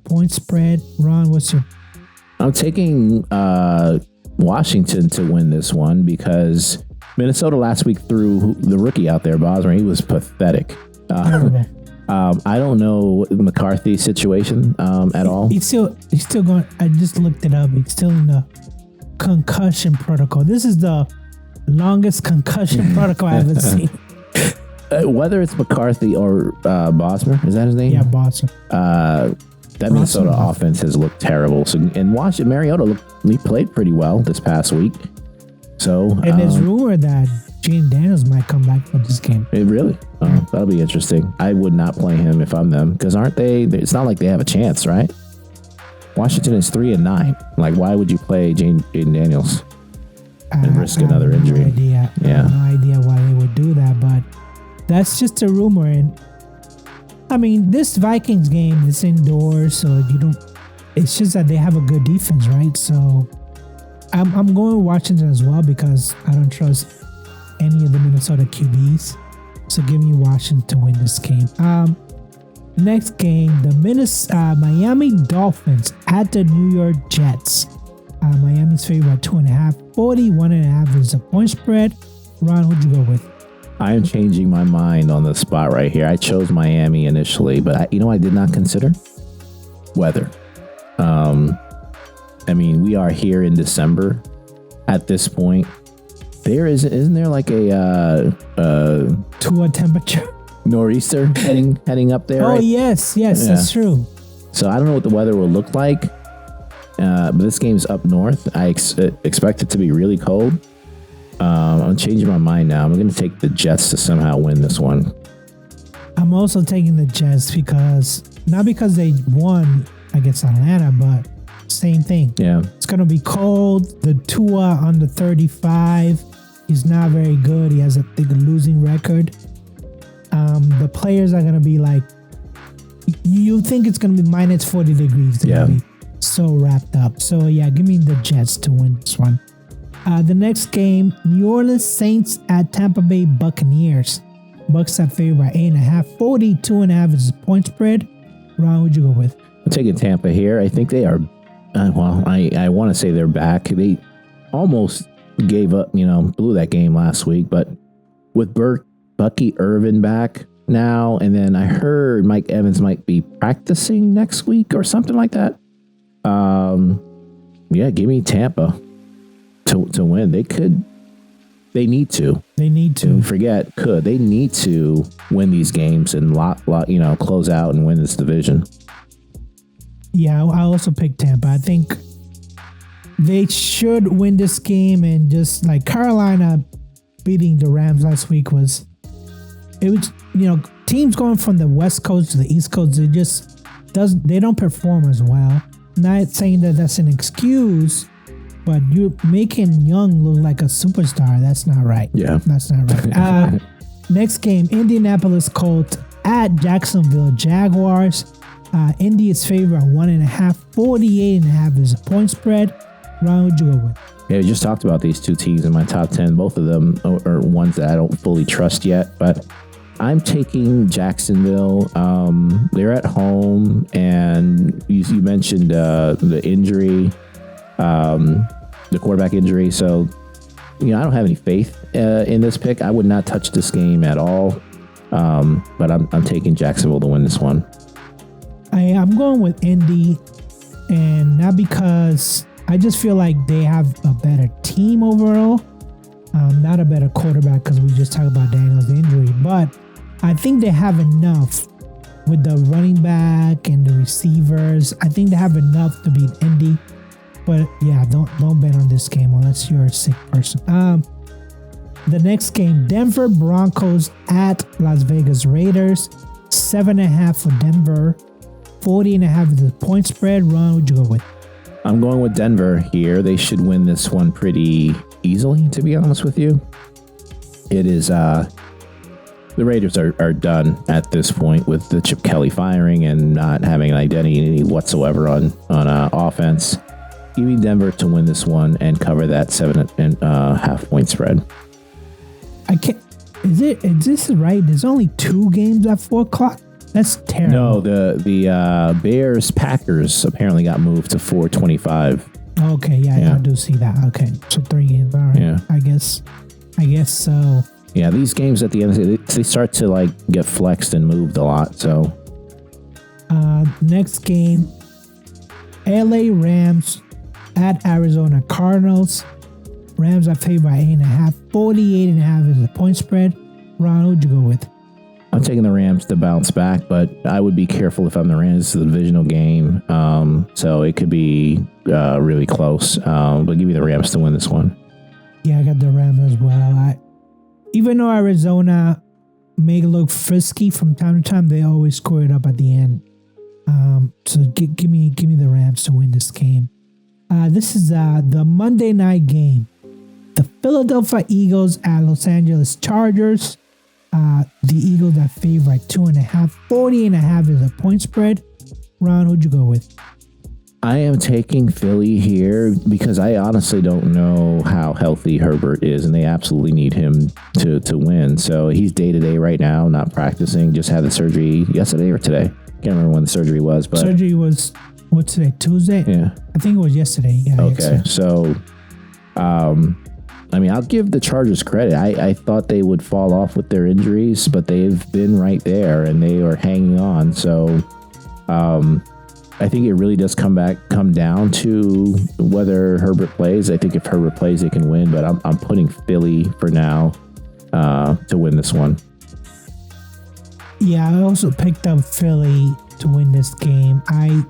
point spread. Ron, what's your... I'm taking Washington to win this one because Minnesota last week threw the rookie out there, Bosmer. He was pathetic. I don't know McCarthy's situation at all. He's still going. I just looked it up. He's still in the concussion protocol. This is the longest concussion protocol I've ever seen. Whether it's McCarthy or Bosmer, is that his name? Yeah, Bosmer. That Minnesota offense has looked terrible. So, and Washington, Mariota, he played pretty well this past week. So, and there's rumor that Jane Daniels might come back for this game. Really? Oh, that'll be interesting. I would not play him if I'm them because aren't they? It's not like they have a chance, right? Washington is 3-9. Like, why would you play Jane Daniels and risk another injury? No idea. I have no idea why they would do that, but that's just a rumor. And I mean, this Vikings game is indoors, so you don't. It's just that they have a good defense, right? So I'm going with Washington as well because I don't trust any of the Minnesota QBs. So give me Washington to win this game. Next game, the Miami Dolphins at the New York Jets. Miami's favored by 2.5. 41.5 is the point spread. Ron, who'd you go with? I am changing my mind on the spot right here. I chose Miami initially, but I did not consider weather. I mean, we are here in December at this point. Isn't there like a Tua temperature nor'easter heading up there? Oh, right? yes, that's true. So I don't know what the weather will look like. But this game's up north. I expect it to be really cold. I'm changing my mind now. I'm going to take the Jets to somehow win this one. I'm also taking the Jets not because they won against Atlanta, but same thing. Yeah. It's going to be cold. The Tua under 35 is not very good. He has a losing record. The players are going to be like, you think it's going to be minus 40 degrees. They're going to be so wrapped up. So yeah, give me the Jets to win this one. The next game, New Orleans Saints at Tampa Bay Buccaneers. Bucks are favored by 8.5. 42.5 is the point spread. Ron, who'd you go with? I'm taking Tampa here. I think they are, I want to say they're back. They almost gave up, blew that game last week. But with Bucky Irvin back now, and then I heard Mike Evans might be practicing next week or something like that. Give me Tampa to win. They need to. They need to. They need to win these games and close out and win this division. Yeah, I also picked Tampa. I think they should win this game, and just like Carolina beating the Rams last week teams going from the West Coast to the East Coast, they don't perform as well. Not saying that that's an excuse, but you're making Young look like a superstar. That's not right. Yeah. That's not right. Next game, Indianapolis Colts at Jacksonville Jaguars. Indy is favored at 1.5. 48.5 is a point spread. Ron, who'd you go with? Yeah, we just talked about these two teams in my top 10. Both of them are ones that I don't fully trust yet, but I'm taking Jacksonville. They're at home, and you mentioned the injury, the quarterback injury. So, I don't have any faith in this pick. I would not touch this game at all. But I'm taking Jacksonville to win this one. I'm going with Indy, and not because I just feel like they have a better team overall. Not a better quarterback because we just talked about Daniel's injury, but I think they have enough with the running back and the receivers. I think they have enough to beat Indy. But yeah, don't bet on this game unless you're a sick person. The next game, Denver Broncos at Las Vegas Raiders. 7.5 for Denver. 40.5 is the point spread. Ron, who'd you go with? I'm going with Denver here. They should win this one pretty easily, to be honest with you. It is, the Raiders are done at this point with the Chip Kelly firing and not having an identity whatsoever on offense. Give me Denver to win this one and cover that 7.5 point spread. I can't. Is this right? There's only 2 games at 4 o'clock. That's terrible. No, the Bears Packers apparently got moved to 4:25. Okay, yeah, I do see that. Okay, so 3 games. All right. Yeah. I guess so. Yeah, these games at the end, they start to like get flexed and moved a lot. So, next game, LA Rams at Arizona Cardinals. Rams are favored by 8.5. 48.5 is the point spread. Ron, who'd you go with? I'm taking the Rams to bounce back, but I would be careful if I'm the Rams. It's a divisional game, so it could be really close. But give me the Rams to win this one. Yeah, I got the Rams as well. Even though Arizona may look frisky from time to time, they always score it up at the end. So give me the Rams to win this game. This is the Monday night game. The Philadelphia Eagles at Los Angeles Chargers. The Eagles are favored by 2.5. 40.5 is a point spread. Ron, who'd you go with? I am taking Philly here because I honestly don't know how healthy Herbert is, and they absolutely need him to win. So he's day-to-day right now, not practicing. Just had the surgery yesterday or today. Can't remember when the surgery was. But surgery was, what's today, Tuesday? Yeah. I think it was yesterday. Yeah. Okay, so I mean, I'll give the Chargers credit. I thought they would fall off with their injuries, but they've been right there and they are hanging on. So I think it really does come down to whether Herbert plays. I think if Herbert plays, they can win, but I'm putting Philly for now to win this one. Yeah, I also picked up Philly to win this game. I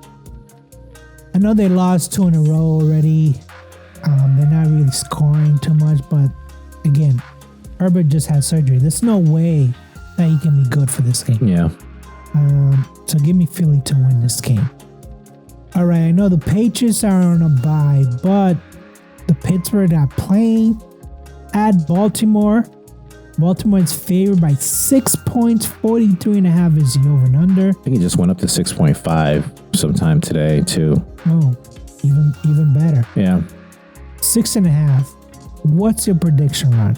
know they lost 2 in a row already. They're not really scoring too much, but again, Herbert just had surgery. There's no way that he can be good for this game. Yeah. So give me Philly to win this game. All right, I know the Patriots are on a bye, but the Pittsburgh are playing at Baltimore. Baltimore is favored by 6 points. 43.5 is the over and under. I think it just went up to 6.5 sometime today too. Oh, even better. Yeah. 6.5. What's your prediction, Ron?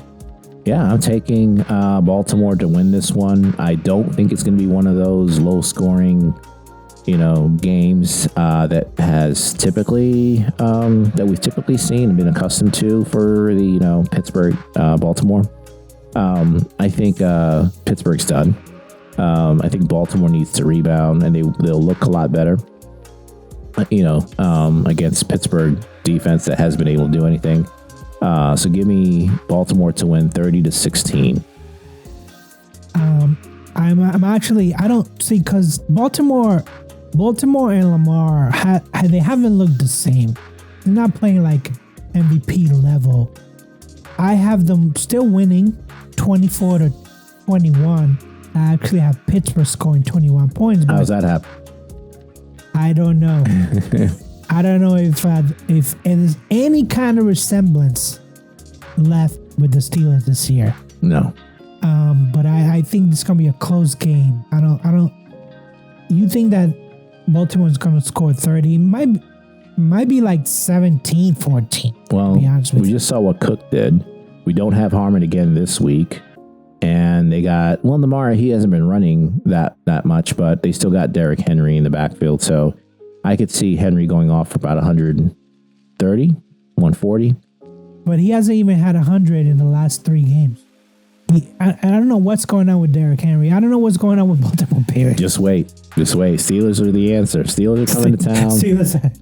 Yeah, I'm taking Baltimore to win this one. I don't think it's going to be one of those low-scoring, games that has typically that we've typically seen and been accustomed to for the Pittsburgh, Baltimore. I think Pittsburgh's done. I think Baltimore needs to rebound, and they'll look a lot better. Against Pittsburgh defense that hasn't been able to do anything. So give me Baltimore to win 30-16. I'm actually, I don't see, because Baltimore and Lamar they haven't looked the same. They're not playing like MVP level. I have them still winning 24-21. I actually have Pittsburgh scoring 21 points. How's that happen? I don't know. I don't know if there's any kind of resemblance left with the Steelers this year. No. But I think this is gonna be a close game. I don't. You think that Baltimore's gonna score 30? Might be like 17-14. Well, to be honest with we you. just saw what Cook did. We don't have Harmon again this week. And they got, Lamar, he hasn't been running that much, but they still got Derrick Henry in the backfield. So I could see Henry going off for about 130, 140. But he hasn't even had 100 in the last 3 games. I don't know what's going on with Derrick Henry. I don't know what's going on with Baltimore Patriots. Just wait. Steelers are the answer. Steelers are coming to town.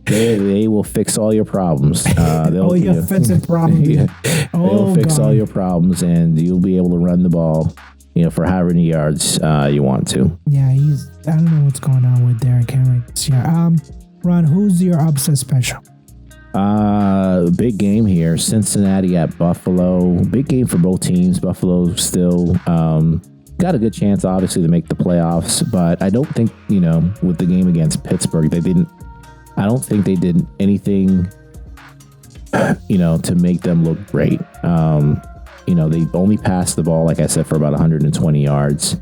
They will fix all your problems. All your offensive problems. They'll fix all your problems, and you'll be able to run the ball, for however many yards you want to. Yeah, I don't know what's going on with Derrick Henry this year. Ron, who's your upset special? Big game here. Cincinnati at Buffalo. Big game for both teams. Buffalo still got a good chance, obviously, to make the playoffs. But I don't think, with the game against Pittsburgh, I don't think they did anything, to make them look great. They only passed the ball, like I said, for about 120 yards.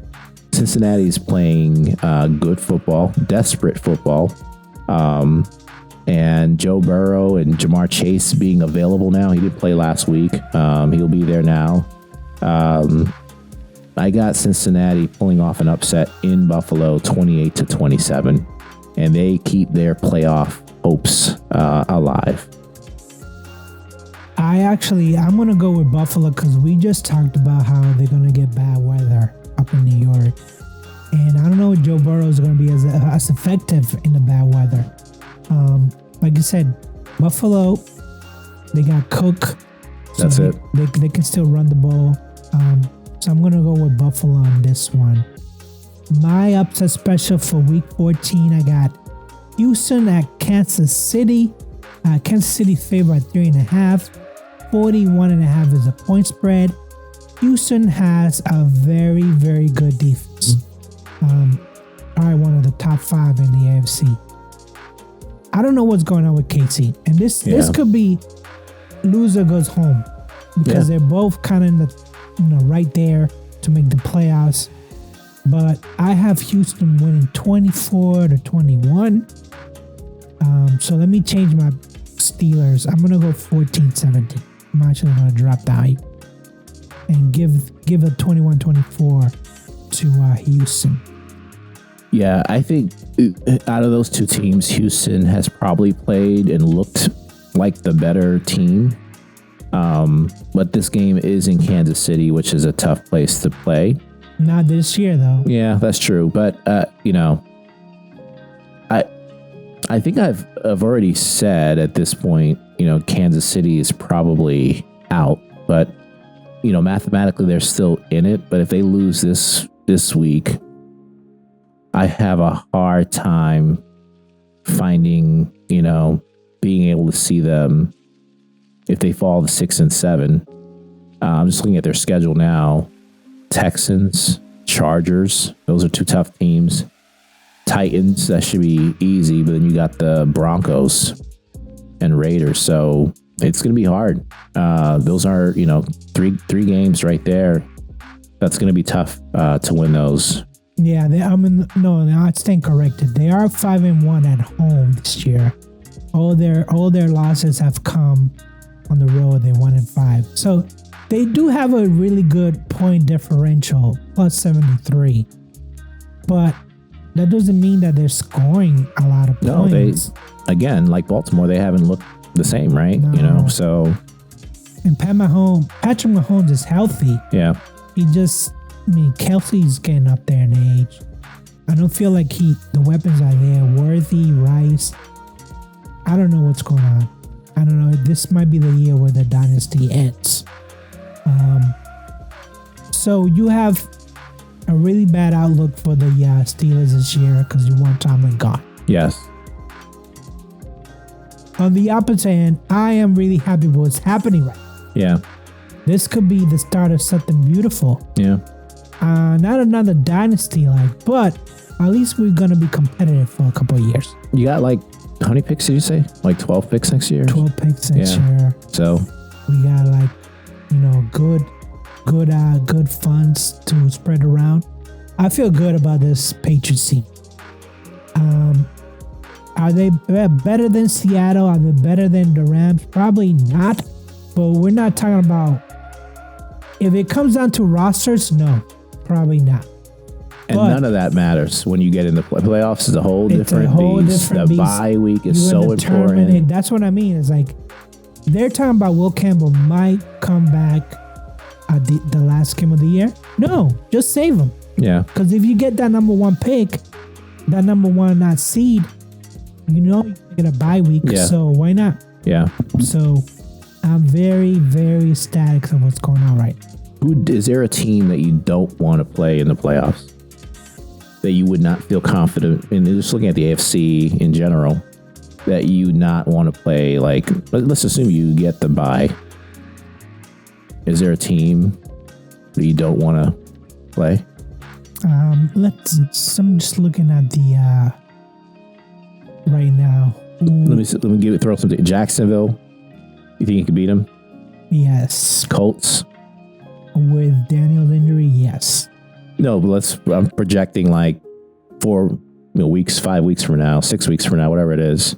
Cincinnati's playing good football, desperate football. And Joe Burrow and Jamar Chase being available now. He did play last week. He'll be there now. I got Cincinnati pulling off an upset in Buffalo, 28-27, and they keep their playoff hopes alive. I'm going to go with Buffalo because we just talked about how they're going to get bad weather up in New York. And I don't know if Joe Burrow is going to be as effective in the bad weather. Like you said, Buffalo, they got Cook. So That's it. They can still run the ball. So I'm going to go with Buffalo on this one. My upset special for week 14, I got Houston at Kansas City. Kansas City favored at 3.5. 41.5 is a point spread. Houston has a very, very good defense. Probably one of the top 5 in the AFC. I don't know what's going on with KC, and this could be loser goes home because they're both kind of in the right there to make the playoffs. But I have Houston winning 24-21. So let me change my Steelers. I'm gonna go 14-17. I'm actually gonna drop the hype and give a 21-24 to Houston. Yeah, I think out of those two teams, Houston has probably played and looked like the better team. But this game is in Kansas City, which is a tough place to play. Not this year, though. Yeah, that's true. But, I think I've already said at this point, Kansas City is probably out. But, mathematically, they're still in it. But if they lose this week, I have a hard time finding, being able to see them if they fall to 6-7. I'm just looking at their schedule now. Texans, Chargers, those are two tough teams. Titans, that should be easy, but then you got the Broncos and Raiders, so it's going to be hard. Those are, three games right there. That's going to be tough to win those. Yeah, I stand corrected. They are 5-1 at home this year. All their losses have come on the road. They 1-5. So they do have a really good point differential, plus 73. But that doesn't mean that they're scoring a lot of points. No, again, like Baltimore, they haven't looked the same, right? No. So. And Patrick Mahomes is healthy. Yeah. Kelsey's getting up there in age. I don't feel like the weapons are there. Worthy, Rice. I don't know what's going on. I don't know. This might be the year where the dynasty ends. So you have a really bad outlook for the Steelers this year because you want Tomlin gone. Yes. On the opposite end, I am really happy with what's happening right now. Yeah. This could be the start of something beautiful. Yeah. Not another dynasty but at least we're going to be competitive for a couple of years. You got how many picks did you say? 12 picks next year? 12 picks next year. So we got good funds to spread around. I feel good about this Patriots team. Are they better than Seattle? Are they better than the Rams? Probably not. But we're not talking about. If it comes down to rosters, no, probably not. And none of that matters when you get in the playoffs. Is a whole different beast. The bye week is so important. That's what I mean. It's like they're talking about Will Campbell might come back at the last game of the year? No, just save them. Yeah. Because if you get that number one pick, that number one not seed, you know you're gonna get a bye week. Yeah. So why not? Yeah. So I'm very, very ecstatic of what's going on right now. Is there a team that you don't want to play in the playoffs? That you would not feel confident in? Just looking at the AFC in general, that you not want to play, like, let's assume you get the bye. Is there a team that you don't want to play? I'm just looking at the right now. Let me throw something. Jacksonville. You think you can beat them? Yes. Colts. With Daniel's injury, yes. No, but I'm projecting like 4 weeks, 5 weeks from now, 6 weeks from now, whatever it is.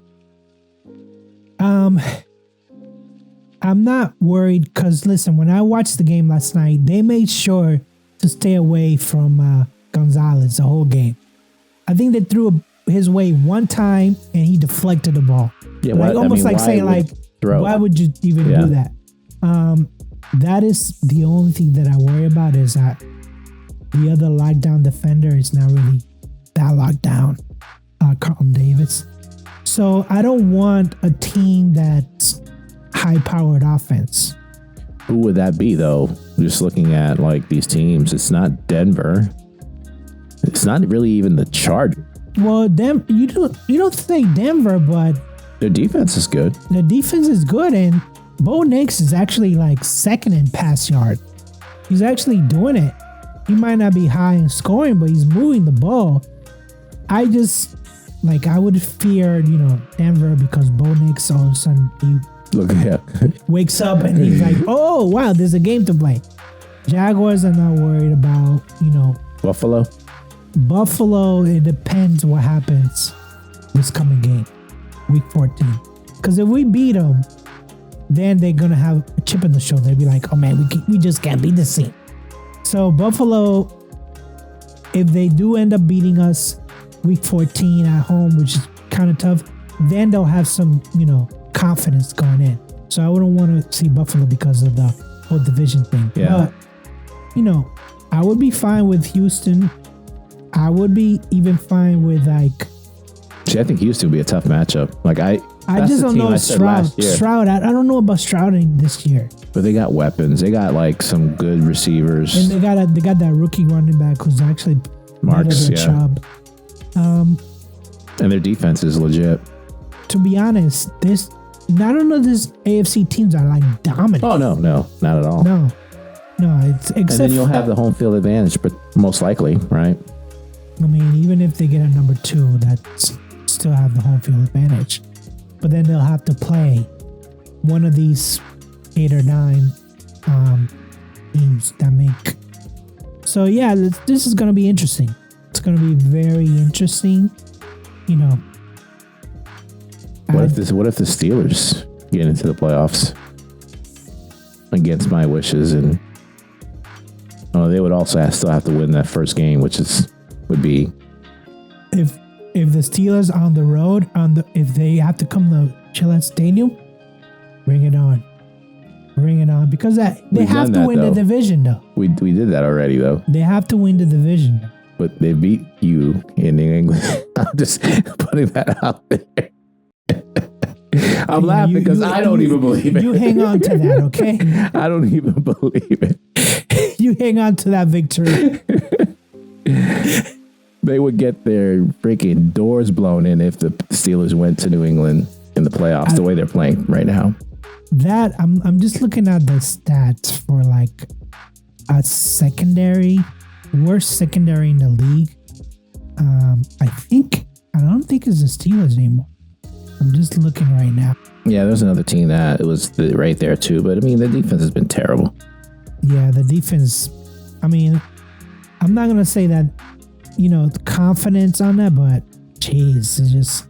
I'm not worried because listen, when I watched the game last night, they made sure to stay away from Gonzalez the whole game. I think they threw his way one time and he deflected the ball. Yeah, like why would you even do that? That is the only thing that I worry about is that the other lockdown defender is not really that locked down, Carlton Davis. So I don't want a team that's high-powered offense. Who would that be, though? Just looking at like these teams, it's not Denver. It's not really even the Chargers. Well, you don't think Denver, but their defense is good. The defense is good, and Bo Nix is actually like second in pass yard. He's actually doing it. He might not be high in scoring, but he's moving the ball. I would fear, Denver because Bo Nix all of a sudden wakes up and he's like, oh wow, there's a game to play. Jaguars are not worried about, Buffalo, it depends what happens this coming game, week 14. Because if we beat them, then they're going to have a chip in the shoulder. They'll be like, oh man, we just can't beat this team. So Buffalo, if they do end up beating us week 14 at home, which is kind of tough, then they'll have some, confidence going in. So I wouldn't want to see Buffalo because of the whole division thing. Yeah. But, I would be fine with Houston. I would be even fine with See, I think Houston would be a tough matchup. I just don't know Stroud. I don't know about Stroud this year. But they got weapons. They got some good receivers. And they got that rookie running back who's actually Marks, better than Chubb. And their defense is legit. To be honest, none of these AFC teams are dominant. Oh no, not at all. No, it's except. And then you'll have the home field advantage, but most likely, right? I mean, even if they get a number 2, that still have the home field advantage. But then they'll have to play one of these 8 or 9 teams that make. So yeah, this is going to be interesting. It's going to be very interesting. What if the Steelers get into the playoffs against my wishes, and they would also still have to win that first game, which would be if the Steelers on the road if they have to come to Gillette Stadium, bring it on because they have to win the division though. We did that already though. They have to win the division, but they beat you in New England. I'm just putting that out there. I'm laughing because I don't even believe it. You hang on to that, okay? I don't even believe it. You hang on to that victory. They would get their freaking doors blown in if the Steelers went to New England in the playoffs the way they're playing right now. That I'm just looking at the stats for a secondary, worst secondary in the league. I don't think it's the Steelers anymore. I'm just looking right now. Yeah, there's another team that it was right there too, but I mean the defense has been terrible. Yeah, the defense. I mean, I'm not gonna say that, the confidence on that, but jeez, it's just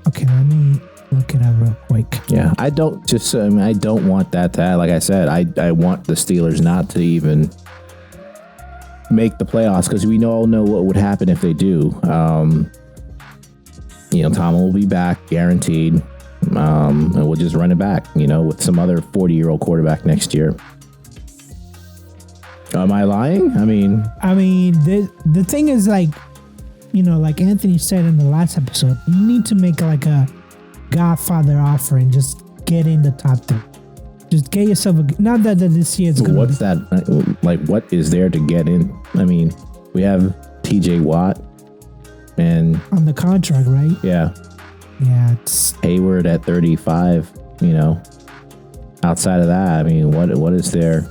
okay. Let me look it up real quick. Yeah, I don't want that to happen. Like I said, I want the Steelers not to even make the playoffs because we all know what would happen if they do. Tomlin will be back, guaranteed, and we'll just run it back, with some other 40-year-old quarterback next year. Am I lying? I mean, the thing is, like, like Anthony said in the last episode, you need to make like a Godfather offer and just get in the top 3. Just get yourself not that this year is going to what's that? Like, what is there to get in? I mean, we have TJ Watt and on the contract, right? Yeah. Yeah, it's Hayward at 35, outside of that, I mean, what is there?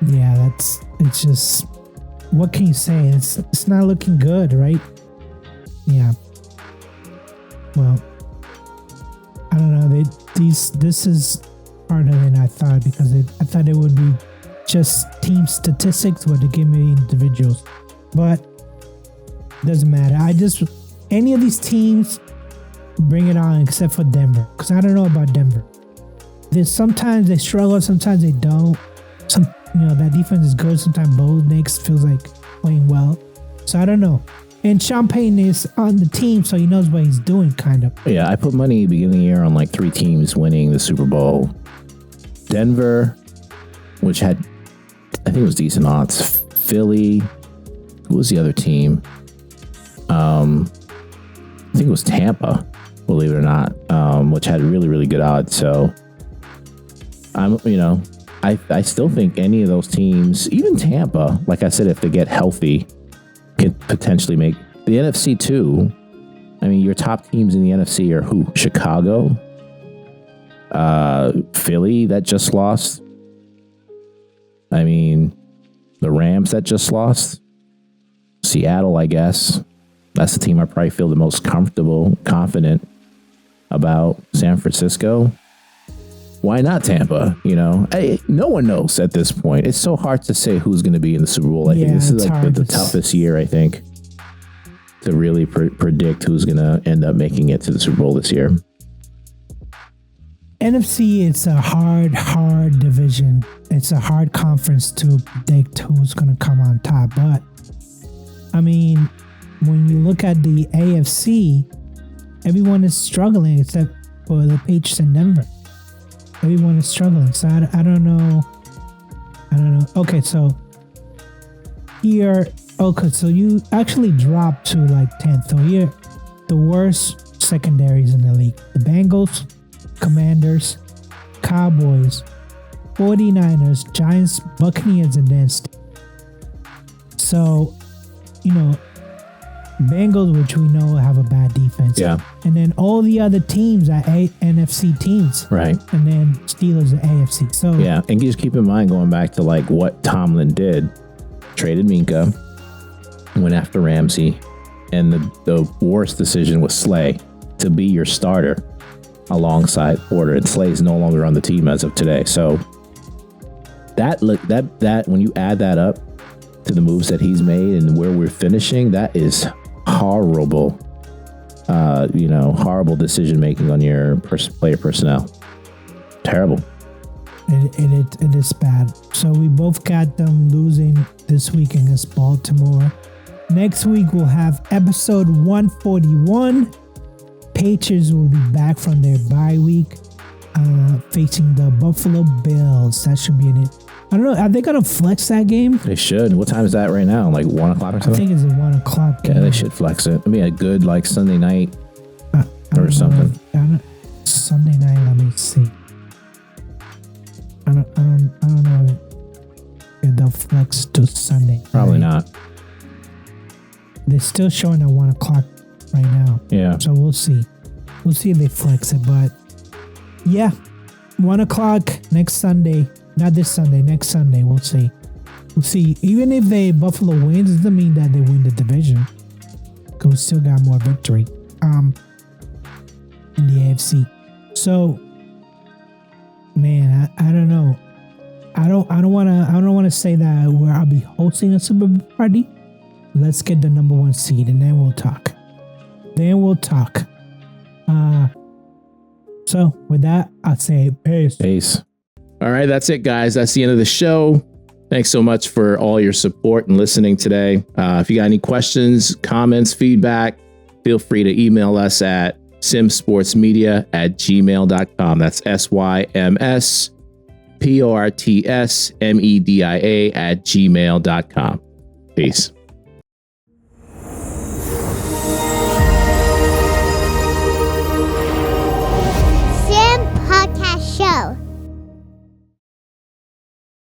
Yeah, it's just, what can you say? It's not looking good, right? Yeah. Well, I don't know. This is harder than I thought, because I thought it would be just team statistics, but they gave me individuals. But doesn't matter. Any of these teams, bring it on, except for Denver, because I don't know about Denver. Sometimes they struggle, sometimes they don't. That defense is good. Sometimes Bo Nix feels like playing well. So I don't know. And Sean Payton is on the team, so he knows what he's doing, kind of. Yeah, I put money beginning of the year on like 3 teams winning the Super Bowl. Denver, which had, I think it was decent odds. Philly, who was the other team? I think it was Tampa, believe it or not, which had really, really good odds. So I still think any of those teams, even Tampa, like I said, if they get healthy, could potentially make the NFC too. I mean, your top teams in the NFC are who? Chicago, Philly that just lost. I mean, the Rams that just lost. Seattle, I guess. That's the team I probably feel the most comfortable, confident about. San Francisco. Why not Tampa? No one knows at this point. It's so hard to say who's going to be in the Super Bowl. I think this is like the toughest year, I think, to really predict who's going to end up making it to the Super Bowl this year. NFC, it's a hard division. It's a hard conference to predict who's going to come on top. But, I mean, when you look at the AFC, everyone is struggling except for the Patriots and Denver. Everyone is struggling. So I don't know. Okay, so here. Okay, so you actually dropped to like 10th. So here, the worst secondaries in the league: the Bengals, Commanders, Cowboys, 49ers, Giants, Buccaneers, and then so, Bengals, which we know have a bad defense. Yeah. And then all the other teams are NFC teams. Right. And then Steelers are AFC. So yeah, and just keep in mind, going back to like what Tomlin did, traded Minka, went after Ramsey, and the worst decision was Slay to be your starter alongside Porter. And Slay's no longer on the team as of today. So that when you add that up to the moves that he's made and where we're finishing, that is horrible, horrible decision making on your player personnel. Terrible. It is bad. So we both got them losing this week against Baltimore. Next week we'll have episode 141. Patriots will be back from their bye week, facing the Buffalo Bills. That should be in it. I don't know. Are they going to flex that game? They should. What time is that right now? Like 1 o'clock or something? I think it's a 1 o'clock game. Yeah, they should flex it. I mean, a good like Sunday night or something. Sunday night, let me see. I don't know if they'll flex to Sunday. Probably not. They're still showing at 1 o'clock right now. Yeah. So we'll see. We'll see if they flex it. But yeah, 1 o'clock next Sunday. Not this Sunday, next Sunday. We'll see. We'll see. Even if Buffalo wins, it doesn't mean that they win the division. Because we still got more victory in the AFC. So, man, I don't know. I don't wanna say that where I'll be hosting a Super Bowl party. Let's get the number 1 seed and then we'll talk. So with that, I'll say peace. All right, that's it, guys. That's the end of the show. Thanks so much for all your support and listening today. If you got any questions, comments, feedback, feel free to email us at simsportsmedia@gmail.com. That's SYMS PortsMedia at gmail.com. Peace.